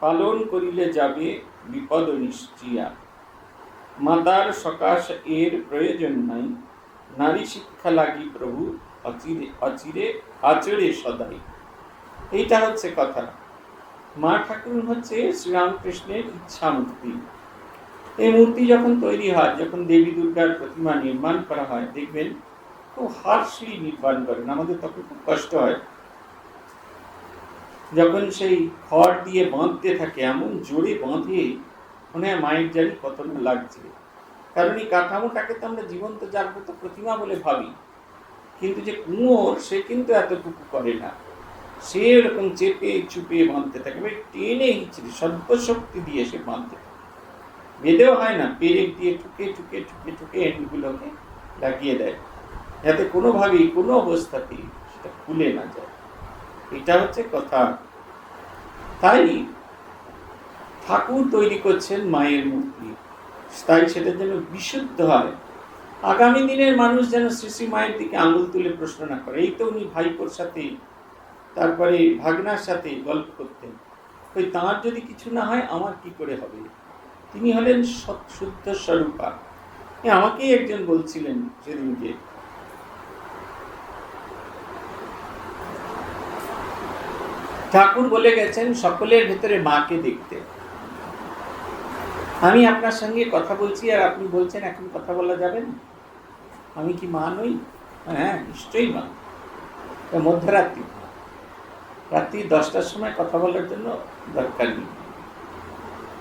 পালন করিলে যাবে বিপদ নিশ্চিয়া। মাতার সকাশ এর প্রয়োজন নাই, নারী শিক্ষা লাগি প্রভু অচিরে অচিরে আচরে সদাই। এইটা হচ্ছে কথা। মা ঠাকুর হচ্ছে শ্রীরামকৃষ্ণের ইচ্ছা মূর্তি। এই মূর্তি যখন তৈরি হয়, যখন দেবী দুর্গার প্রতিমা নির্মাণ করা হয়, দেখবেন খুব হার্শলি নির্মাণ করেন, আমাদের তখন খুব কষ্ট হয়। যখন সেই খড় দিয়ে বাঁধতে থাকে, এমন জোরে বাঁধে মনে হয় মায়ের জানি কত না লাগছে। কারণ এই কাঠামোটাকে তো আমরা জীবন্ত জাগ্রত প্রতিমা বলে ভাবি, কিন্তু যে কুঁয়োর সে কিন্তু এতটুকু করে না, সে এরকম চেপে চুপে বাঁধতে থাকে, টেনে হিচড়ে সর্বশক্তি দিয়ে সে বাঁধতে থাকে। বেঁধেও হয় না, পেরেক দিয়ে ঠুকে ঠুকে ঠুকে ঠুকে এন্ডগুলোকে লাগিয়ে দেয়, যাতে কোনোভাবেই কোনো অবস্থাতেই সেটা খুলে না যায়। এটা হচ্ছে কথা। তাই ঠাকুর তৈরি করছেন মায়ের মূর্তি, তাই সেটা যেন বিশুদ্ধ হয়। আগামী দিনের মানুষ যেন শ্রী শ্রী মায়ের দিকে আঙুল তুলে প্রশ্ন না করে। এই তো উনি ভাইপোর সাথে, তারপরে ভাগনার সাথে গল্প করতেন, ওই তাঁর যদি কিছু না হয় আমার কি করে হবে? তিনি হলেন শুদ্ধ স্বরূপা। আমাকেই একজন বলছিলেন সেদিনকে, ঠাকুর বলে গেছেন সকলের ভেতরে মাকে দেখতে। আমি আপনার সঙ্গে কথা বলছি আর আপনি বলছেন এখন কথা বলা যাবে না, আমি কি মা নই? হ্যাঁ, নিশ্চয়ই মা। মধ্যরাত্রি, রাত্রি 10টার সময় কথা বলার জন্য দরকার নেই,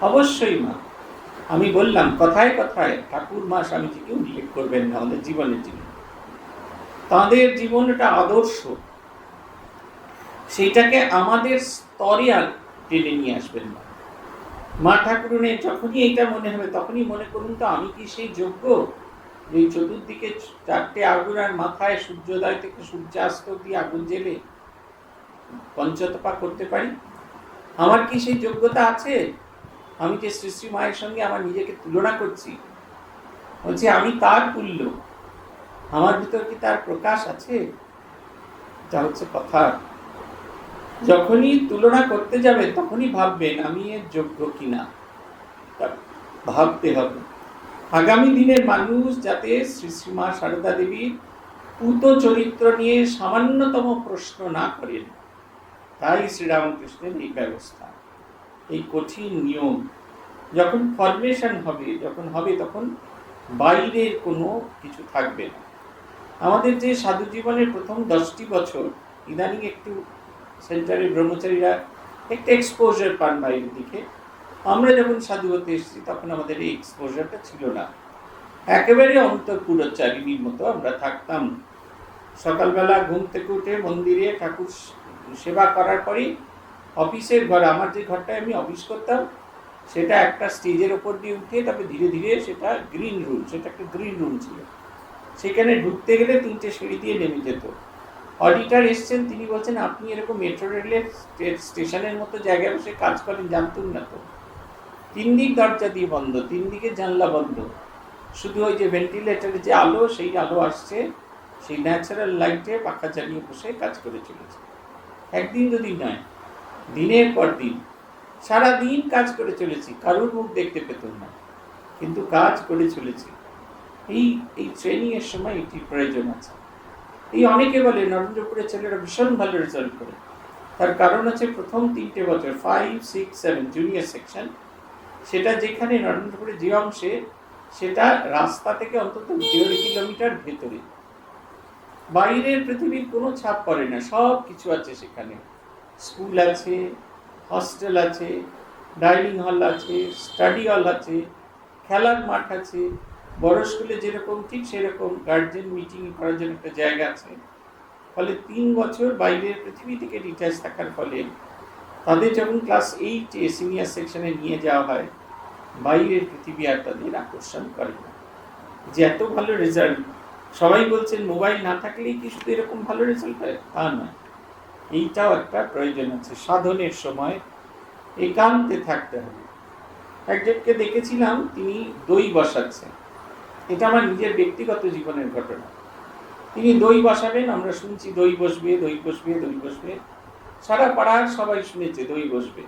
অবশ্যই মা। আমি বললাম কথায় কথায় ঠাকুর মা স্বামীজিকে উল্লেখ করবেন না আমাদের জীবনের জন্য। তাঁদের জীবনটা আদর্শ, সেইটাকে আমাদের স্তরে আর টেনে নিয়ে আসবেন না। মা ঠাকুরনের যখনই এইটা মনে হবে, তখনই মনে করুন তো আমি কি সেই যোগ্য এই চতুর্দিকে 4টে আগুন আর মাথায় সূর্যোদয় থেকে সূর্যাস্ত দিয়ে আগুন জেলে পঞ্চতপা করতে পারি? আমার কি সেই যোগ্যতা আছে? আমি যে শ্রী শ্রী মায়ের সঙ্গে আমার নিজেকে তুলনা করছি, বলছি আমি তার তুল্য, আমার ভিতর কি তার প্রকাশ আছে? যা হচ্ছে কথা। যখনই তুলনা করতে যাবে তখনই ভাববেন আমি এর যোগ্য কিনা, ভাবতে হবে। আগামী দিনের মানুষ যাতে শ্রী শ্রী মা সারদা দেবীর পূত চরিত্র নিয়ে সামান্যতম প্রশ্ন না করেন, তাই শ্রীরামকৃষ্ণের এই ব্যবস্থা, এই কঠিন নিয়ম। যখন ফরমেশন হবে, যখন হবে, তখন বাইরের কোনো কিছু থাকবে না। আমাদের যে সাধু জীবনের প্রথম 10টি বছর, ইদানিং একটু সেন্টারে ব্রহ্মচারীরা একটু এক্সপোজার পান বাইরের দিকে। আমরা যখন সাধু হতে এসেছি তখন আমাদের এই এক্সপোজারটা ছিল না। একেবারে অন্তর্পুরচারিণীর মতো আমরা থাকতাম। সকালবেলা ঘুম থেকে উঠে মন্দিরে ঠাকুর সেবা করার পরেই অফিসের ঘর, আমার যে ঘরটায় আমি অফিস করতাম সেটা একটা স্টেজের ওপর দিয়ে উঠে তারপরে ধীরে ধীরে সেটা গ্রিন রুম, সেটা একটা গ্রিন রুম ছিল। সেখানে ঢুকতে গেলে 3টে সিঁড়ি দিয়ে নেমে যেত। অডিটার এসছেন, তিনি বলছেন আপনি এরকম মেট্রো রেলের স্টেশনের মতো জায়গায় বসে কাজ করেন, জানতুন না তো? 3 দিক দরজা দিয়ে বন্ধ, 3 দিকে জানলা বন্ধ, শুধু ওই যে ভেন্টিলেটারের যে আলো, সেই আলো আসছে, সেই ন্যাচারাল লাইটে পাখা চালিয়ে বসে কাজ করে চলেছে। একদিন দুদিন নয়, দিনের পর দিন সারা দিন কাজ করে চলেছি, কারোর মুখ দেখতে পেতাম না, কিন্তু কাজ করে চলেছি। এই ট্রেনিং এর সময় এটি প্রয়োজন আছে। এই অনেকে বলে নরেন্দ্রপুরের ছেলেরা ভীষণ ভালো রেজাল্ট করে, তার কারণ হচ্ছে প্রথম 3টে বছর 5, 6, 7 জুনিয়র সেকশন, সেটা যেখানে নরেন্দ্রপুরের যে অংশে, সেটা রাস্তা থেকে অন্তত 1.5 কিলোমিটার ভেতরে, বাইরের পৃথিবীর কোনো ছাপ পড়ে না, সব কিছু আছে সেখানে। স্কুল আছে, হস্টেল আছে, ডাইনিং হল আছে, স্টাডি হল আছে, খেলার মাঠ আছে, বড় স্কুলে যেরকম ঠিক সেরকম গার্জেন মিটিং করার জন্য একটা জায়গা আছে। ফলে 3 বছর বাইরের পৃথিবী থেকে ডিট্যাচ থাকার ফলে তাদের যখন ক্লাস 8-এ সিনিয়র সেকশনে নিয়ে যাওয়া হয়, বাইরের পৃথিবী আর তাদের আকর্ষণ করে না। যে এত ভালো রেজাল্ট, সবাই বলছেন মোবাইল না থাকলেই কি শুধু এরকম ভালো রেজাল্ট হয়, তা নয়। এইটাও একটা প্রয়োজন আছে। সাধনের সময় একান্তে থাকতে হবে। একজনকে দেখেছিলাম, তিনি দই বসাচ্ছেন, এটা আমার নিজের ব্যক্তিগত জীবনের ঘটনা। তিনি দই বসাবেন, আমরা শুনছি দই বসবে, দই বসবে, দই বসবে, সারা পাড়ার সবাই শুনেছে দই বসবে।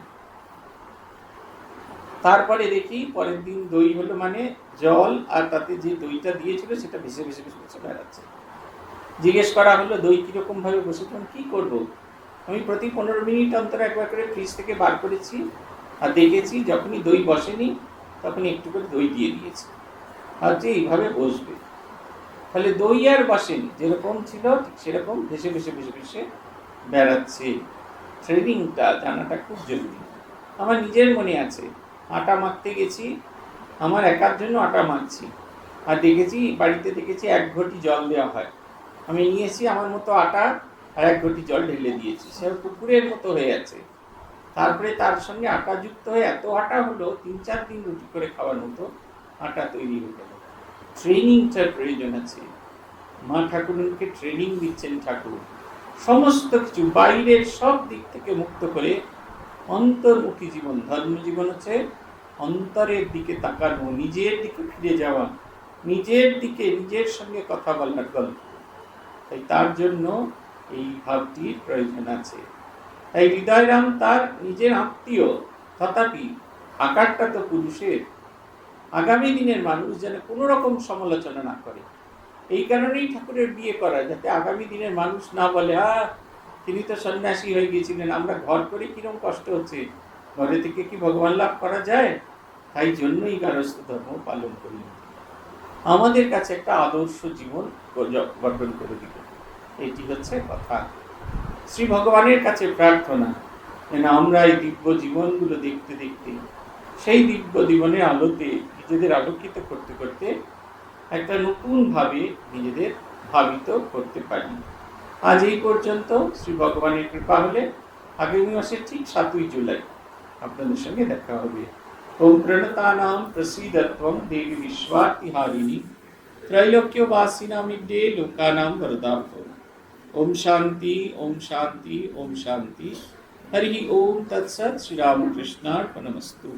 তারপরে দেখি পরের দিন দই হলো মানে জল আর তাতে যে দইটা দিয়েছিল সেটা ভেসে ভেসে ভেসে ভেসে বেড়াচ্ছে। জিজ্ঞেস করা হলো দই কিরকম ভাবে বসেছিলাম, কি করব, আমি প্রতি 15 মিনিট অন্তর একবার করে ফ্রিজ থেকে বার করেছি আর দেখেছি যখনই দই বসেনি তখনই একটু করে দই দিয়ে দিয়েছি, আর যে এইভাবে বসবে। ফলে দই আর বসেনি, যেরকম ছিল ঠিক সেরকম ভেসে ভেসে ভেসে ভেসে বেড়াচ্ছে। ট্রেনিংটা জানাটা খুব জরুরি। আমার নিজের মনে আছে, আটা মাখতে গেছি, আমার একার জন্য আটা মাখছি, আর দেখেছি বাড়িতে দেখেছি 1 ঘটি জল দেওয়া হয়, আমি নিয়েছি আমার মতো আটা আর 1 ঘটি জল ঢেলে দিয়েছি, সে পুকুরের মতো হয়ে আছে। তারপরে তার সঙ্গে আটা যুক্ত হয়ে এত আটা হলো 3-4 দিন রুটি করে খাওয়ার মতো আটা তৈরি হয়ে গেল। ট্রেনিংটার প্রয়োজন আছে। মা ঠাকুরকে ট্রেনিং দিচ্ছেন ঠাকুর, সমস্ত কিছু বাইরের সব দিক থেকে মুক্ত করে অন্তর্মুখী জীবন। ধর্মজীবন হচ্ছে অন্তরের দিকে তাকানো, নিজের দিকে ফিরে যাওয়া, নিজের দিকে নিজের সঙ্গে কথা বলার গল্প। তাই তার জন্য এই ভাবটির প্রয়োজন আছে। তাই হৃদয়রাম তার নিজের আত্মীয়, তথাপি আকারটা তো পুরুষের। আগামী দিনের মানুষ যেন কোনো রকম সমালোচনা না করে, এই কারণেই ঠাকুরের বিয়ে করা, যাতে আগামী দিনের মানুষ না বলে তিনি তো সন্ন্যাসী হয়ে গিয়েছিলেন, আমরা ঘর করে কিরকম কষ্ট হচ্ছে, ঘরে থেকে কি ভগবান লাভ করা যায়, তাই জন্যই গারস্থ ধর্ম পালন করি। আমাদের কাছে একটা আদর্শ জীবন গঠন করে দিল, এটি হচ্ছে কথা। শ্রী ভগবানের কাছে প্রার্থনা যেন আমরা এই দিব্য জীবনগুলো দেখতে দেখতে সেই দিব্য জীবনের আলোতে নিজেদের আলোকিত করতে করতে একটা নতুন ভাবে নিজেদের ভাবিত করতে পারি। আজ এই পর্যন্ত। শ্রী ভগবানের কৃপা হলে আগামী মাসের ঠিক 7ই জুলাই আপনাদের সঙ্গে দেখা হবে। ওম প্রণতানাম প্রসীদত্বম দেবী বিশ্বাতিহারিণী त्रैलोक्यवासिनामिड्डे लोकानां वरदार्थम। ओम शांति, ओम शांति, ओम शांति। हरि ओम तत्सत्। श्री रामकृष्णार्पणमस्तु।